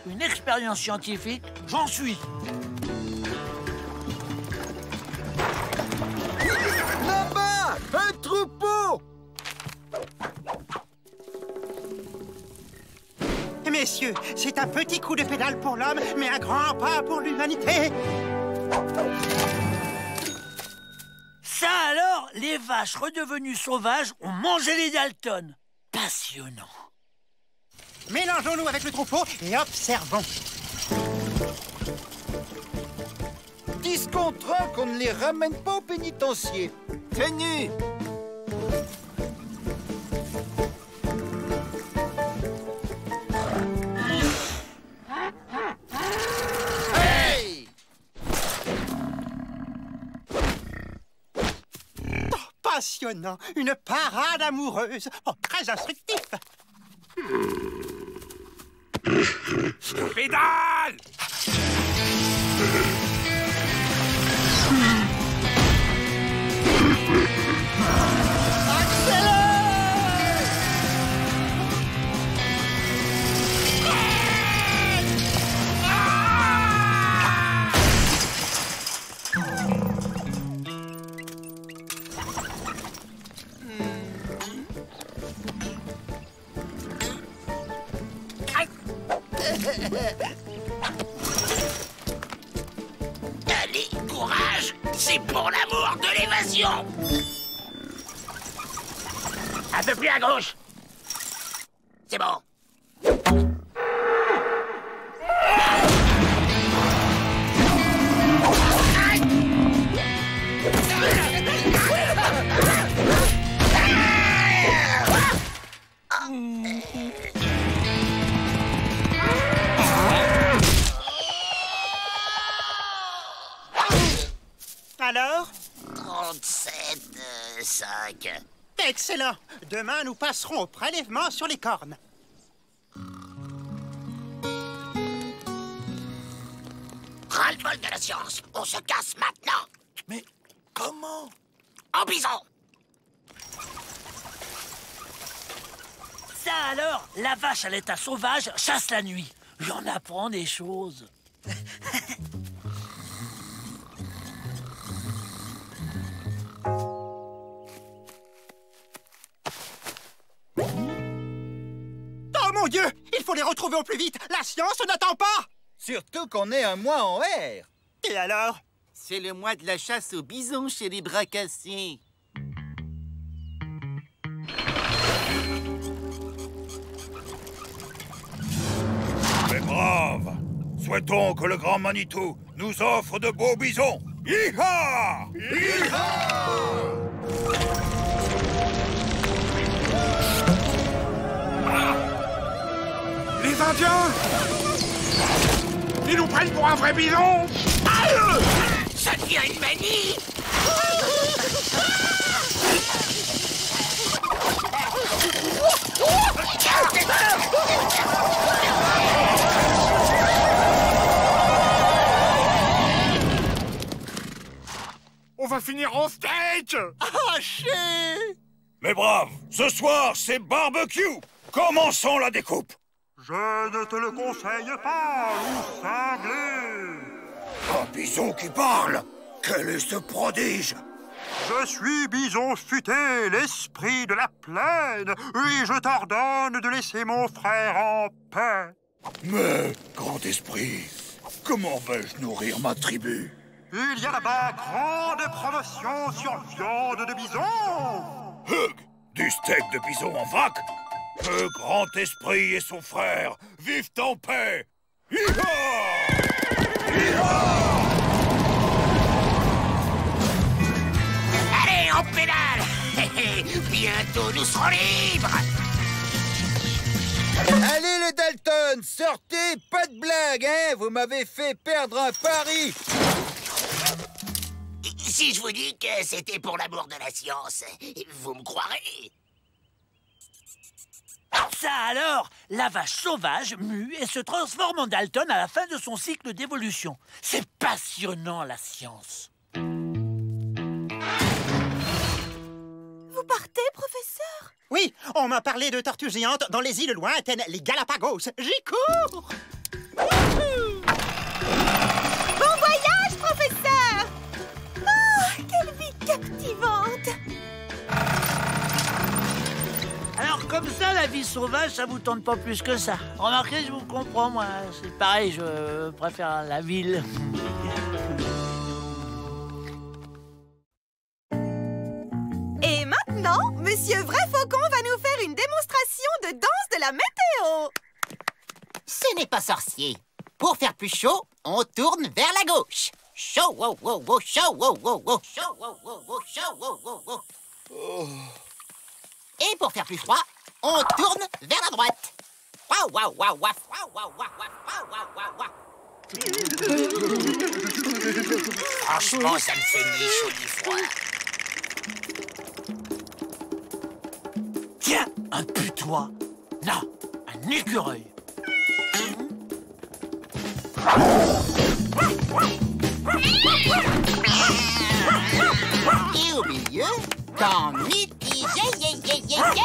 Une expérience scientifique, j'en suis. Là-bas! Un troupeau! Messieurs, c'est un petit coup de pédale pour l'homme, mais un grand pas pour l'humanité. Ça alors, les vaches redevenues sauvages ont mangé les Dalton. Passionnant. Mélangeons-nous avec le troupeau et observons. 10 contre 1 qu'on ne les ramène pas au pénitencier. Tenu! Hey! Oh, passionnant. Une parade amoureuse. Oh, très instructif. Pédale! Allez, courage! C'est pour l'amour de l'évasion! Un peu plus à gauche! C'est bon! Alors? 37,5. Excellent. Demain, nous passerons au prélèvement sur les cornes. Ras-le-bol de la science. On se casse maintenant. Mais comment? En bison. Ça alors, la vache à l'état sauvage chasse la nuit. J'en apprends des choses. Oh mon Dieu! Il faut les retrouver au plus vite! La science n'attend pas! Surtout qu'on est un mois en R. Et alors? C'est le mois de la chasse aux bisons chez les bracassiers. Brave! Souhaitons que le grand Manitou nous offre de beaux bisons. Hi-ha! Les Indiens! Ils nous prennent pour un vrai bison! Ça devient une manie! On va finir en steak! Haché! Mes braves, ce soir, c'est barbecue! Commençons la découpe! Je ne te le conseille pas, loup cinglé! Un bison qui parle! Quel est ce prodige? Je suis Bison Futé, l'esprit de la plaine, et je t'ordonne de laisser mon frère en paix. Mais, grand esprit, comment vais-je nourrir ma tribu? Il y a là-bas grande promotion sur viande de bison. Hug! Du steak de bison en vrac? Que grand esprit et son frère vivent en paix! Hi-ha! Hi-ha! Allez, on pédale! Bientôt, nous serons libres! Allez les Dalton, sortez, pas de blague, hein? Vous m'avez fait perdre un pari. Si je vous dis que c'était pour l'amour de la science, vous me croirez? Ça alors, la vache sauvage mue et se transforme en Dalton à la fin de son cycle d'évolution. C'est passionnant, la science. Vous partez, professeur? Oui, on m'a parlé de tortues géantes dans les îles lointaines, les Galapagos. J'y cours! Bon voyage, professeur! Oh, quelle vie captivante! Alors comme ça, la vie sauvage, ça vous tente pas plus que ça. Remarquez, je vous comprends, moi. C'est pareil, je préfère la ville. Et maintenant, Monsieur Vrai Faucon va nous faire une démonstration de danse de la météo. Ce n'est pas sorcier. Pour faire plus chaud, on tourne vers la gauche. Chaud, wow, wow, wow, chaud, wow, wow, wow, chaud, wow, wow, wow, chaud, wow, wow, wow. Et pour faire plus froid, on tourne vers la droite. Waouh, waouh, waouh, waouh, waouh, waouh, waouh, waouh, waouh. Franchement, ça me fait ni chaud ni froid. Tiens, un putois. Là, un écureuil. Et au milieu, dans mitigé, aïe, aïe, aïe, aïe,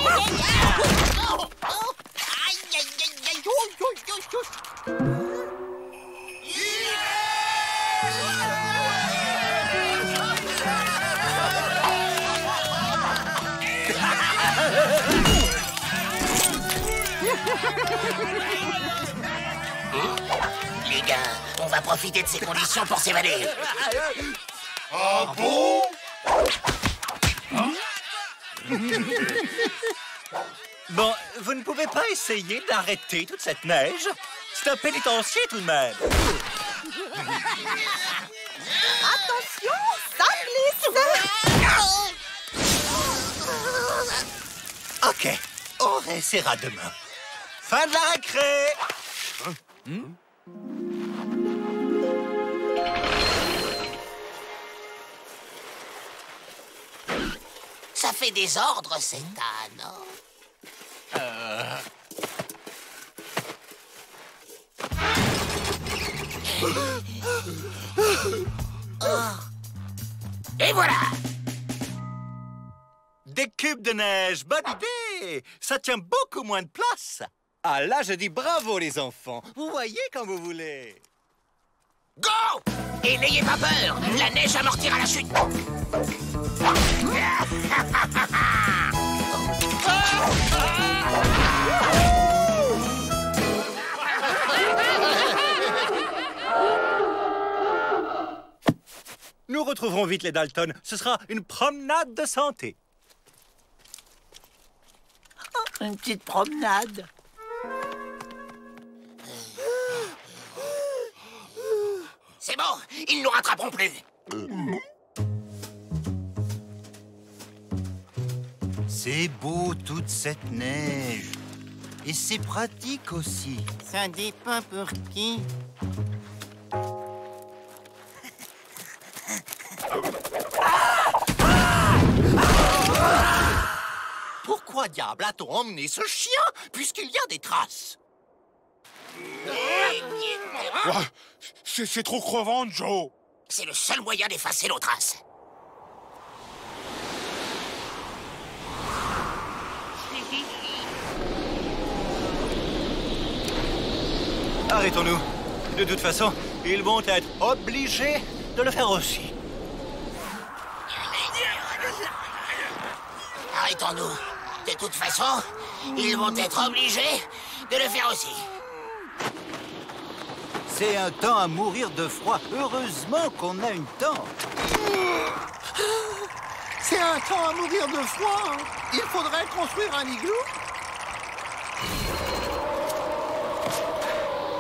Les gars, on va profiter de ces conditions pour s'évader. Ah bon? Bon, vous ne pouvez pas essayer d'arrêter toute cette neige? C'est un pénitencier tout de même. Attention, ça glisse. OK, on réessayera demain. Fin de la récré. Ça fait désordre, cet âne. Et voilà! Des cubes de neige, bonne idée! Ça tient beaucoup moins de place. Ah là, je dis bravo les enfants. Vous voyez quand vous voulez. Go! Et n'ayez pas peur, la neige amortira la chute. Nous retrouverons vite les Dalton. Ce sera une promenade de santé. Une petite promenade. mort. Ils ne nous rattraperont plus. C'est beau toute cette neige. Et c'est pratique aussi. Ça dépend pour qui. Pourquoi diable a-t-on emmené ce chien, puisqu'il y a des traces? C'est trop crevant, Joe. C'est le seul moyen d'effacer nos traces. Arrêtons-nous. De toute façon, ils vont être obligés de le faire aussi. Arrêtons-nous. De toute façon, ils vont être obligés de le faire aussi. C'est un temps à mourir de froid. Heureusement qu'on a une tente. C'est un temps à mourir de froid. Il faudrait construire un igloo.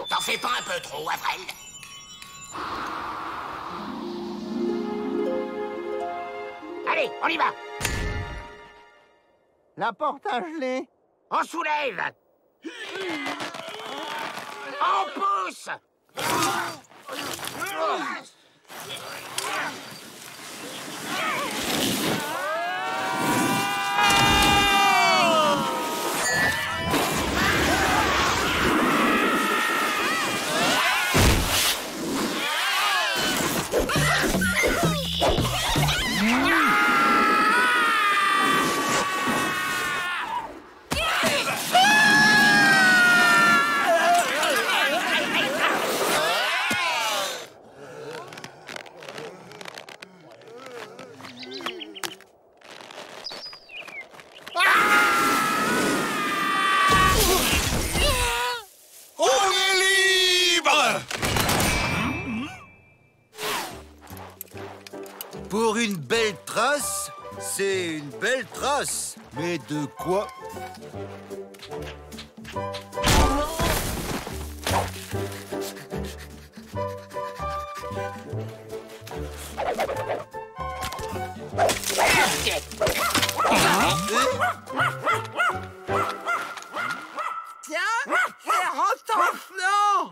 T'en fais pas un peu trop, Avril. Allez, on y va. La porte a gelé. On soulève. On pousse. Pour une belle trace, c'est une belle trace. Mais de quoi? Tiens, c'est retentissant.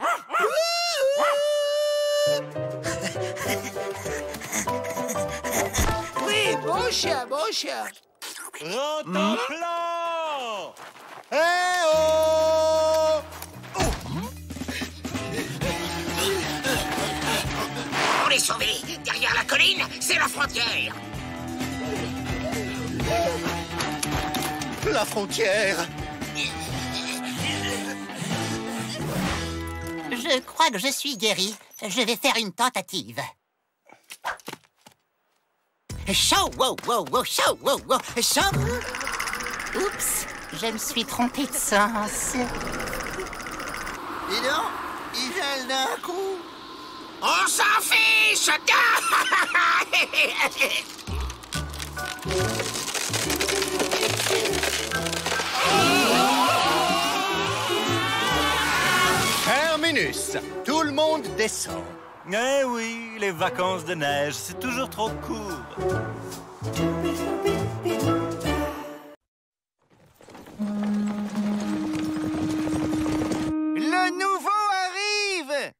Oui, bon chien, bon chien. Rentemplant! Eh oh! On est sauvés. Derrière la colline, c'est la frontière. La frontière. Je crois que je suis guéri. Je vais faire une tentative. Chaud, wow, wow, wow, chaud, wow, wow, chaud. Oups, je me suis trompé de sens. Dis donc, il gèle d'un coup. On s'en fiche. Terminus. Tout le monde descend. Eh oui, les vacances de neige, c'est toujours trop court. Le nouveau arrive.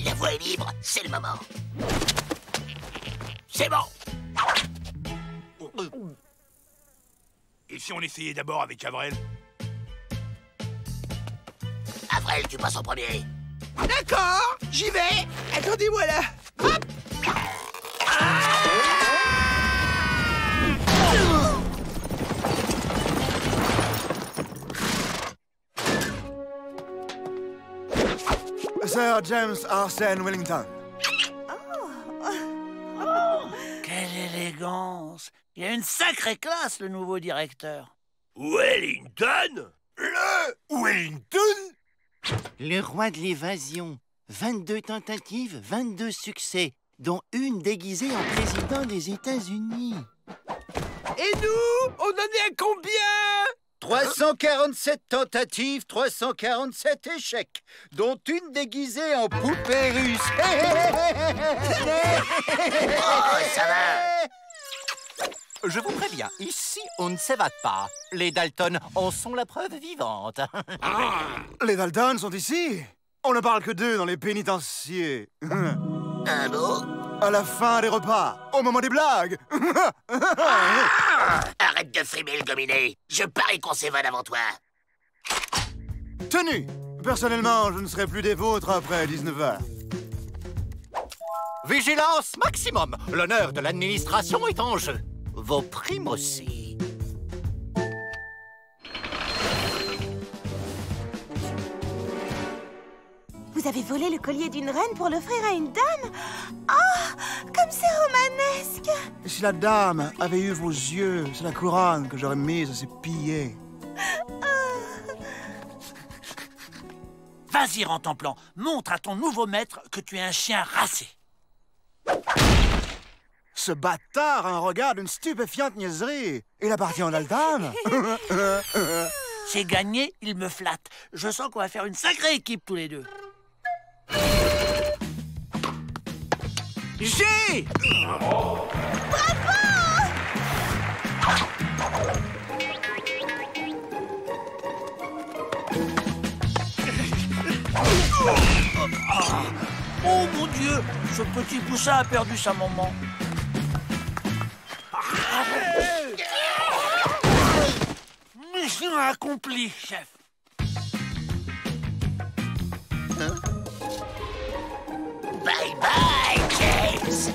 La voie est libre, c'est le moment. C'est bon. Et si on essayait d'abord avec Avril? Avril, tu passes en premier. D'accord, j'y vais. Attendez-moi là. Hop. Sir James Arsène Wellington. Quelle élégance! Il a une sacrée classe, le nouveau directeur. Wellington? Le Wellington? Le roi de l'évasion. 22 tentatives, 22 succès, dont une déguisée en président des États-Unis. Et nous, on en est à combien? 347 tentatives, 347 échecs, dont une déguisée en poupée russe. Oh, ça va. Je vous préviens, ici, on ne s'évade pas. Les Dalton en sont la preuve vivante. Les Dalton sont ici? On ne parle que d'eux dans les pénitenciers. Ah bon? À la fin des repas, au moment des blagues. Arrête de frimer le gominet. Je parie qu'on s'évade avant toi. Tenue. Personnellement, je ne serai plus des vôtres après 19h. Vigilance maximum. L'honneur de l'administration est en jeu. Vos primes aussi. Vous avez volé le collier d'une reine pour l'offrir à une dame? Oh, comme c'est romanesque! Et si la dame avait eu vos yeux, c'est la couronne que j'aurais mise à ses pillés. Vas-y, Rantanplan, montre à ton nouveau maître que tu es un chien racé. Ce bâtard a un regard d'une stupéfiante niaiserie. Il appartient en Dalton. C'est gagné, il me flatte. Je sens qu'on va faire une sacrée équipe tous les deux. J'ai! Oh mon Dieu, ce petit poussin a perdu sa maman. Mission accomplie, chef. Bye bye, James.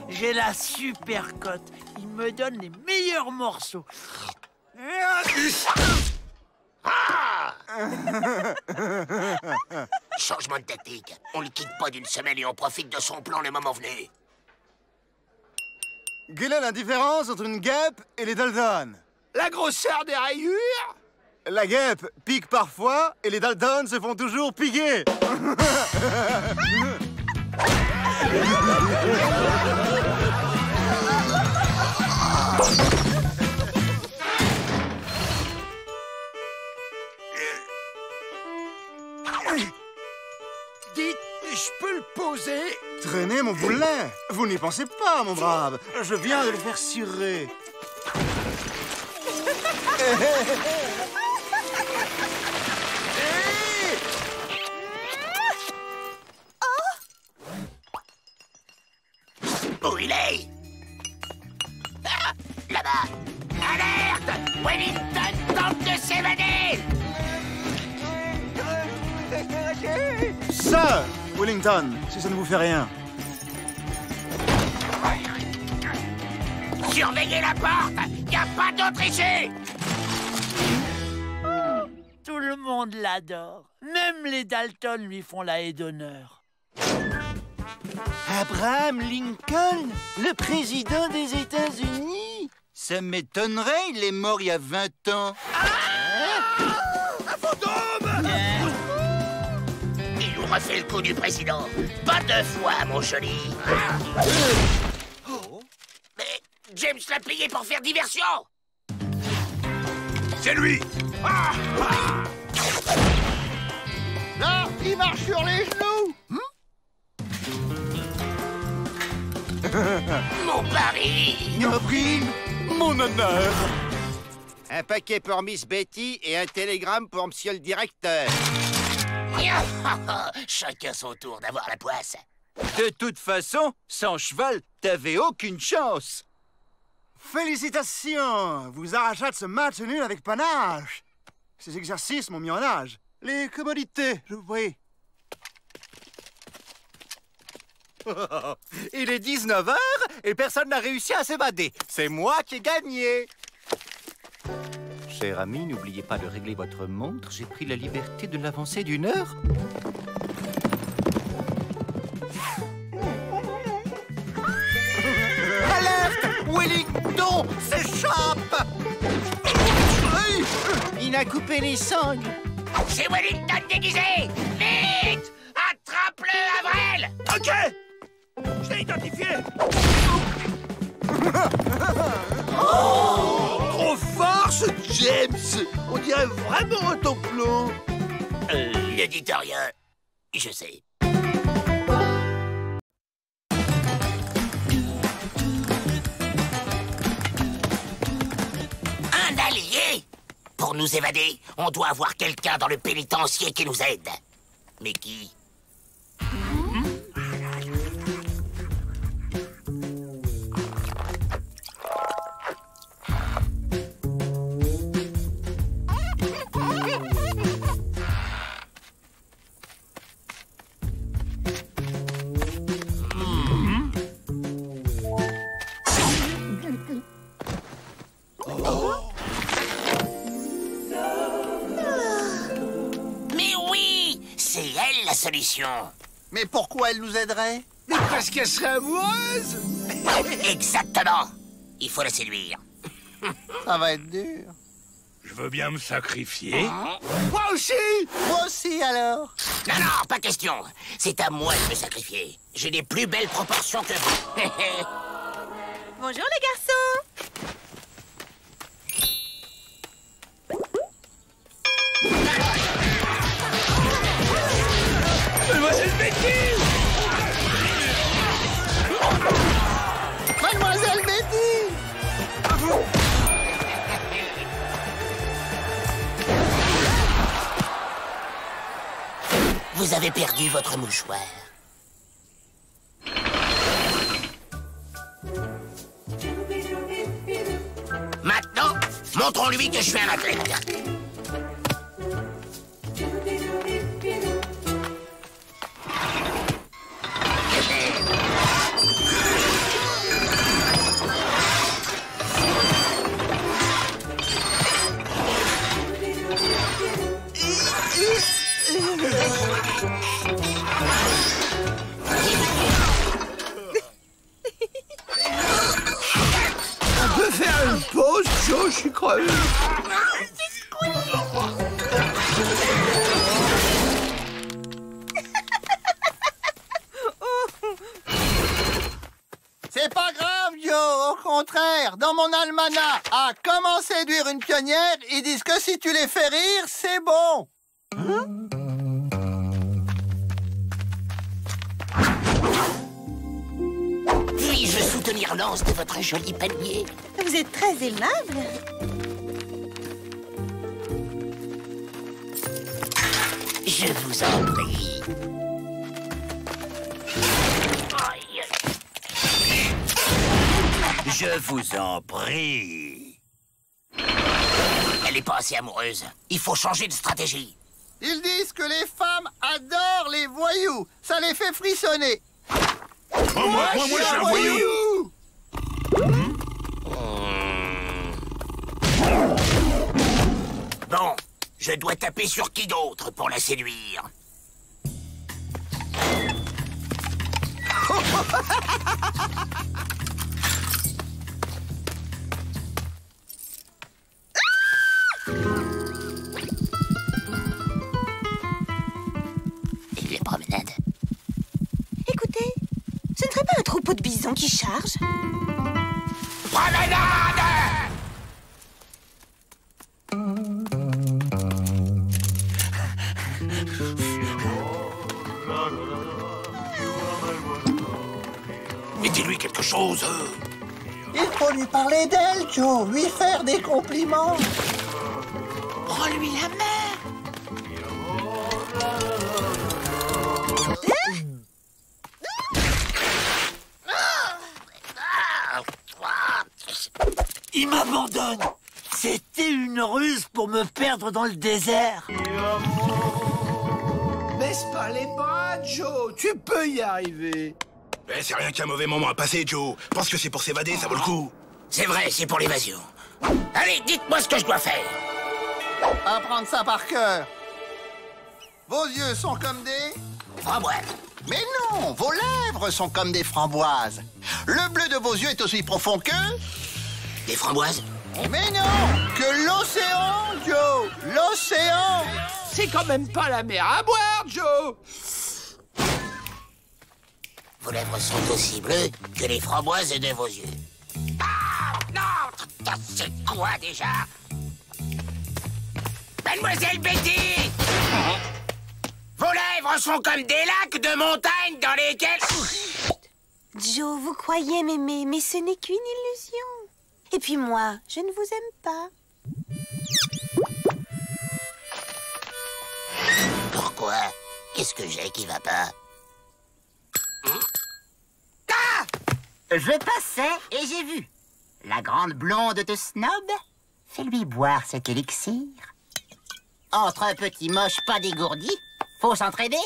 J'ai la super cote. Il me donne les meilleurs morceaux. Changement de tactique. On le quitte pas d'une semaine et on profite de son plan le moment venu. Quelle est la différence entre une guêpe et les Dalton? La grosseur des rayures? La guêpe pique parfois et les Dalton se font toujours piquer. Dites, je peux le poser? Traînez mon boulet. Vous n'y pensez pas, mon brave. Je viens de le faire cirer. Où il est? Ah, là-bas. Alerte! Wellington tente de s'évader! Sir Wellington, si ça ne vous fait rien. Surveillez la porte! Y a pas d'autre issue! Tout le monde l'adore. Même les Dalton lui font la haie d'honneur. Abraham Lincoln, le président des États-Unis? Ça m'étonnerait, il est mort il y a 20 ans. Un fantôme! Il nous refait le coup du président. Pas deux fois, mon joli. Mais James l'a payé pour faire diversion. C'est lui! Là, il marche sur les genoux. Mon pari! Ma prime, mon honneur. Un paquet pour Miss Betty et un télégramme pour Monsieur le directeur. Chacun son tour d'avoir la poisse. De toute façon, sans cheval, t'avais aucune chance. Félicitations. Vous arrachez de ce match nul avec panache. Ces exercices m'ont mis en âge. Les commodités, je vous prie. Il est 19h et personne n'a réussi à s'évader. C'est moi qui ai gagné. Cher ami, n'oubliez pas de régler votre montre. J'ai pris la liberté de l'avancer d'1 heure. machine à couper les sangles. C'est Wellington déguisé! Vite! Attrape-le, Avril! Ok! Je l'ai identifié! Trop fort, ce James! On dirait vraiment un tampon. Ne dites rien. Je sais. Un allié? Pour nous évader, on doit avoir quelqu'un dans le pénitencier qui nous aide. Mais qui? Mais oui, c'est elle la solution. Mais pourquoi elle nous aiderait? Mais parce qu'elle serait amoureuse. Exactement. Il faut la séduire. Ça va être dur. Je veux bien me sacrifier. Moi aussi. Moi aussi, alors. Non, non, pas question. C'est à moi de me sacrifier. J'ai des plus belles proportions que vous. Bonjour les garçons. Mademoiselle Betty. Mademoiselle Betty. Vous avez perdu votre mouchoir. Maintenant, montrons-lui que je suis un athlète. On peut faire une pause, Joe, je suis crevé. C'est pas grave, Joe. Au contraire, dans mon almanach, à comment séduire une pionnière, ils disent que si tu les fais rire, c'est bon. Puis-je soutenir l'anse de votre joli panier? Vous êtes très aimable. Je vous en prie. Je vous en prie. Elle est pas assez amoureuse. Il faut changer de stratégie. Ils disent que les femmes adorent les voyous. Ça les fait frissonner. Moi, je suis un voyou. Bon, je dois taper sur qui d'autre pour la séduire? Et les promenades. Écoutez, ce ne serait pas un troupeau de bisons qui charge? Promenade! Mais dis-lui quelque chose. Il faut lui parler d'elle, Joe. Lui faire des compliments. Rends-lui la main. Il m'abandonne. C'était une ruse pour me perdre dans le désert. Baisse pas les bras, Joe. Tu peux y arriver. Mais c'est rien qu'un mauvais moment à passer, Joe. Pense que c'est pour s'évader, ça vaut le coup. C'est vrai, c'est pour l'évasion. Allez, dites-moi ce que je dois faire. Apprendre ça par cœur. Vos yeux sont comme des... Framboises. Mais non, vos lèvres sont comme des framboises. Le bleu de vos yeux est aussi profond que... Des framboises? Mais non! Que l'océan, Joe! L'océan! C'est quand même pas la mer à boire, Joe! Vos lèvres sont aussi bleues que les framboises de vos yeux. Ah! Non! C'est quoi déjà? Mademoiselle Betty! Vos lèvres sont comme des lacs de montagne dans lesquels... Joe, vous croyez m'aimer, mais ce n'est qu'une illusion. Et puis moi, je ne vous aime pas. Pourquoi? Qu'est-ce que j'ai qui va pas? Je passais et j'ai vu. La grande blonde de Snob, fais-lui boire cet élixir. Entre un petit moche pas dégourdi, faut s'entraider.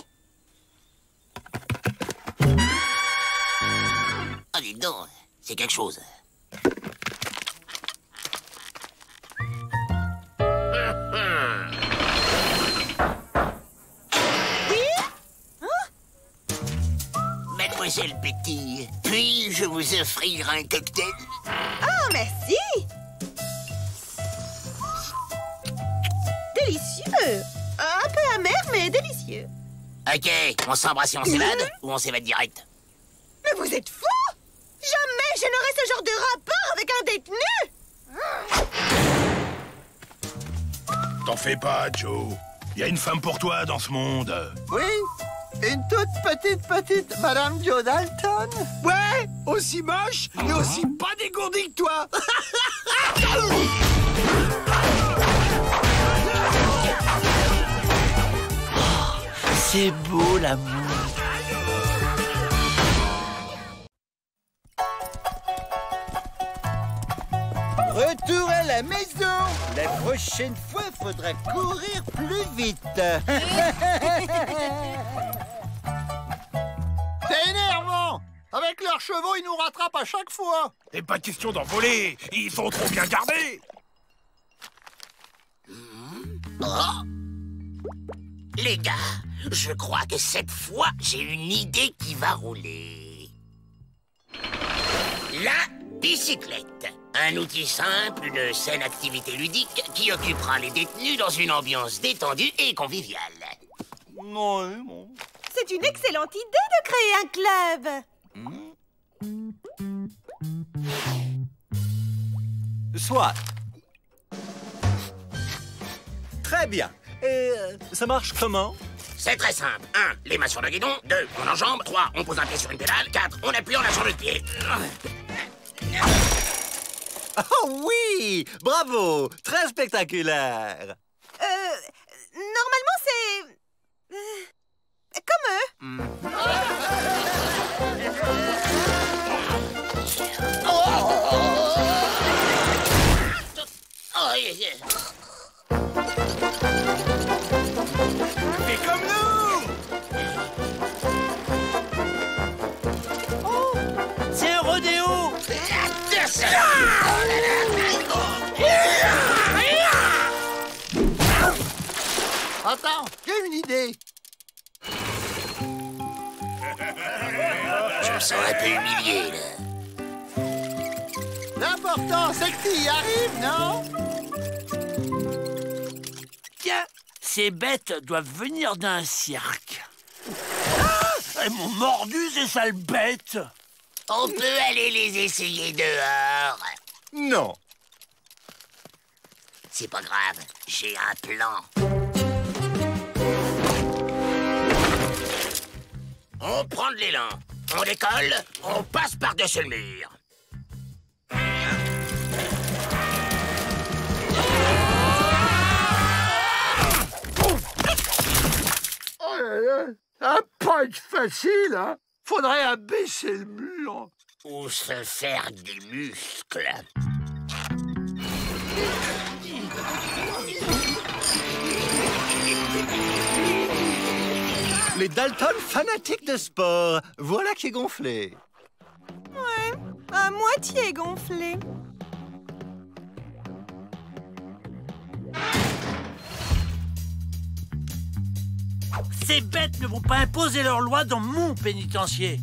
Ah, dites donc, c'est quelque chose. Mademoiselle Betty, puis-je vous offrir un cocktail? Oh, merci! Délicieux! Un peu amer, mais délicieux. Ok, on s'embrasse et on s'évade ou on s'évade direct? Mais vous êtes fou! Jamais je n'aurai ce genre de rapport avec un détenu! T'en fais pas, Joe. Il y a une femme pour toi dans ce monde. Oui, une toute petite Madame Joe Dalton. Ouais, aussi moche et aussi pas dégourdi que toi. C'est beau l'amour. Retour à la maison. La prochaine fois, faudra courir plus vite. C'est énervant! Avec leurs chevaux, ils nous rattrapent à chaque fois. Et pas question d'en voler. Ils sont trop bien gardés. Oh. Les gars, je crois que cette fois, j'ai une idée qui va rouler. La bicyclette. Un outil simple, une saine activité ludique qui occupera les détenus dans une ambiance détendue et conviviale. Non. C'est une excellente idée de créer un club. Soit. Très bien. Et ça marche comment? C'est très simple. 1. Les mains sur le guidon. 2. On enjambe. 3. On pose un pied sur une pédale. 4. On appuie en lâchant le pied. Oh oui! Bravo! Très spectaculaire! Normalement, c'est... comme eux. Fais comme nous! Oh! C'est un rodéo! Attends, j'ai une idée. Je me sens un peu humilié, là. L'important, c'est que tu y arrives, non? Tiens, ces bêtes doivent venir d'un cirque. Ah! Elles m'ont mordu, ces sales bêtes! On peut aller les essayer dehors. Non. C'est pas grave, j'ai un plan. On prend de l'élan, on décolle, on passe par-dessus le mur. Oh là là, ça va pas être facile, hein? Faudrait abaisser le mur. Ou se faire des muscles. Les Dalton fanatiques de sport. Voilà qui est gonflé. Ouais, à moitié gonflé. Ces bêtes ne vont pas imposer leurs lois dans mon pénitencier.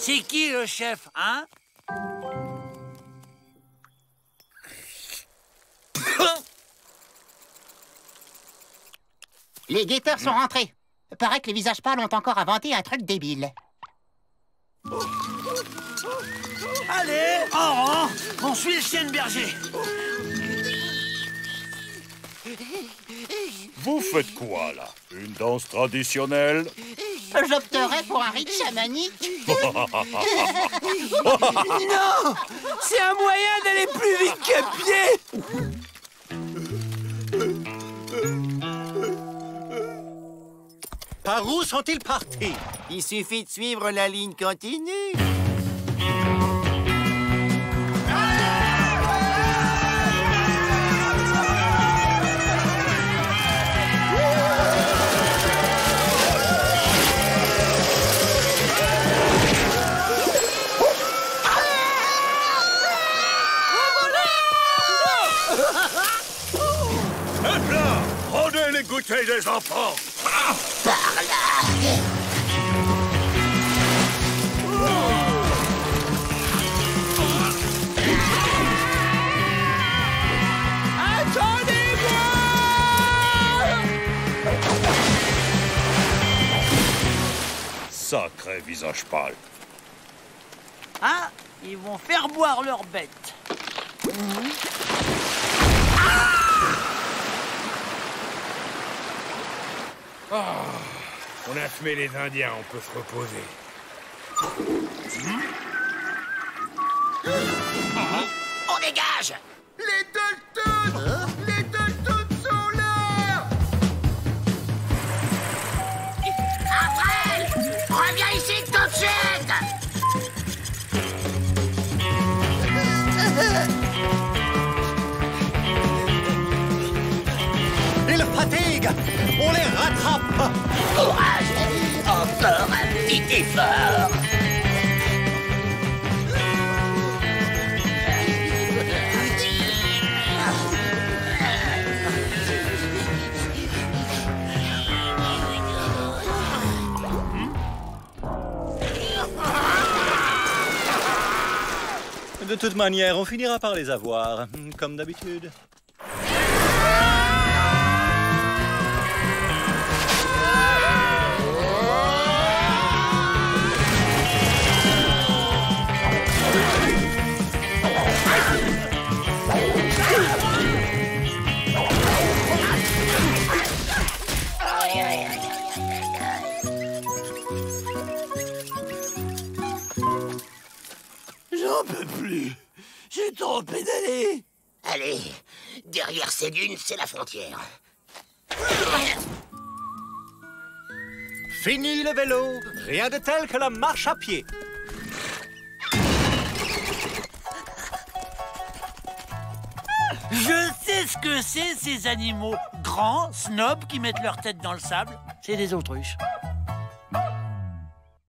C'est qui le chef, hein? Les guetteurs sont rentrés. Paraît que les visages pâles ont encore inventé un truc débile. Allez, en rang, on suit le chien berger. Vous faites quoi, là? Une danse traditionnelle? J'opterais pour un rite chamanique. Non! C'est un moyen d'aller plus vite qu'à pied! Par où sont-ils partis? Il suffit de suivre la ligne continue. Hop là! Prenez les goûters des enfants! Par là! Sacré visage pâle. Ah, ils vont faire boire leur bête. On a fumé les Indiens, on peut se reposer. On dégage! Les Dalton! Les Dalton sont là! Après! Reviens ici tout de suite! Ils fatiguent! On les rattrape! Courage! Encore un petit effort! De toute manière, on finira par les avoir, comme d'habitude. J'en peux plus. J'ai trop pédalé. Allez, derrière ces dunes, c'est la frontière. Fini le vélo! Rien de tel que la marche à pied. Je sais ce que c'est, ces animaux grands, snobs, qui mettent leur tête dans le sable. C'est des autruches.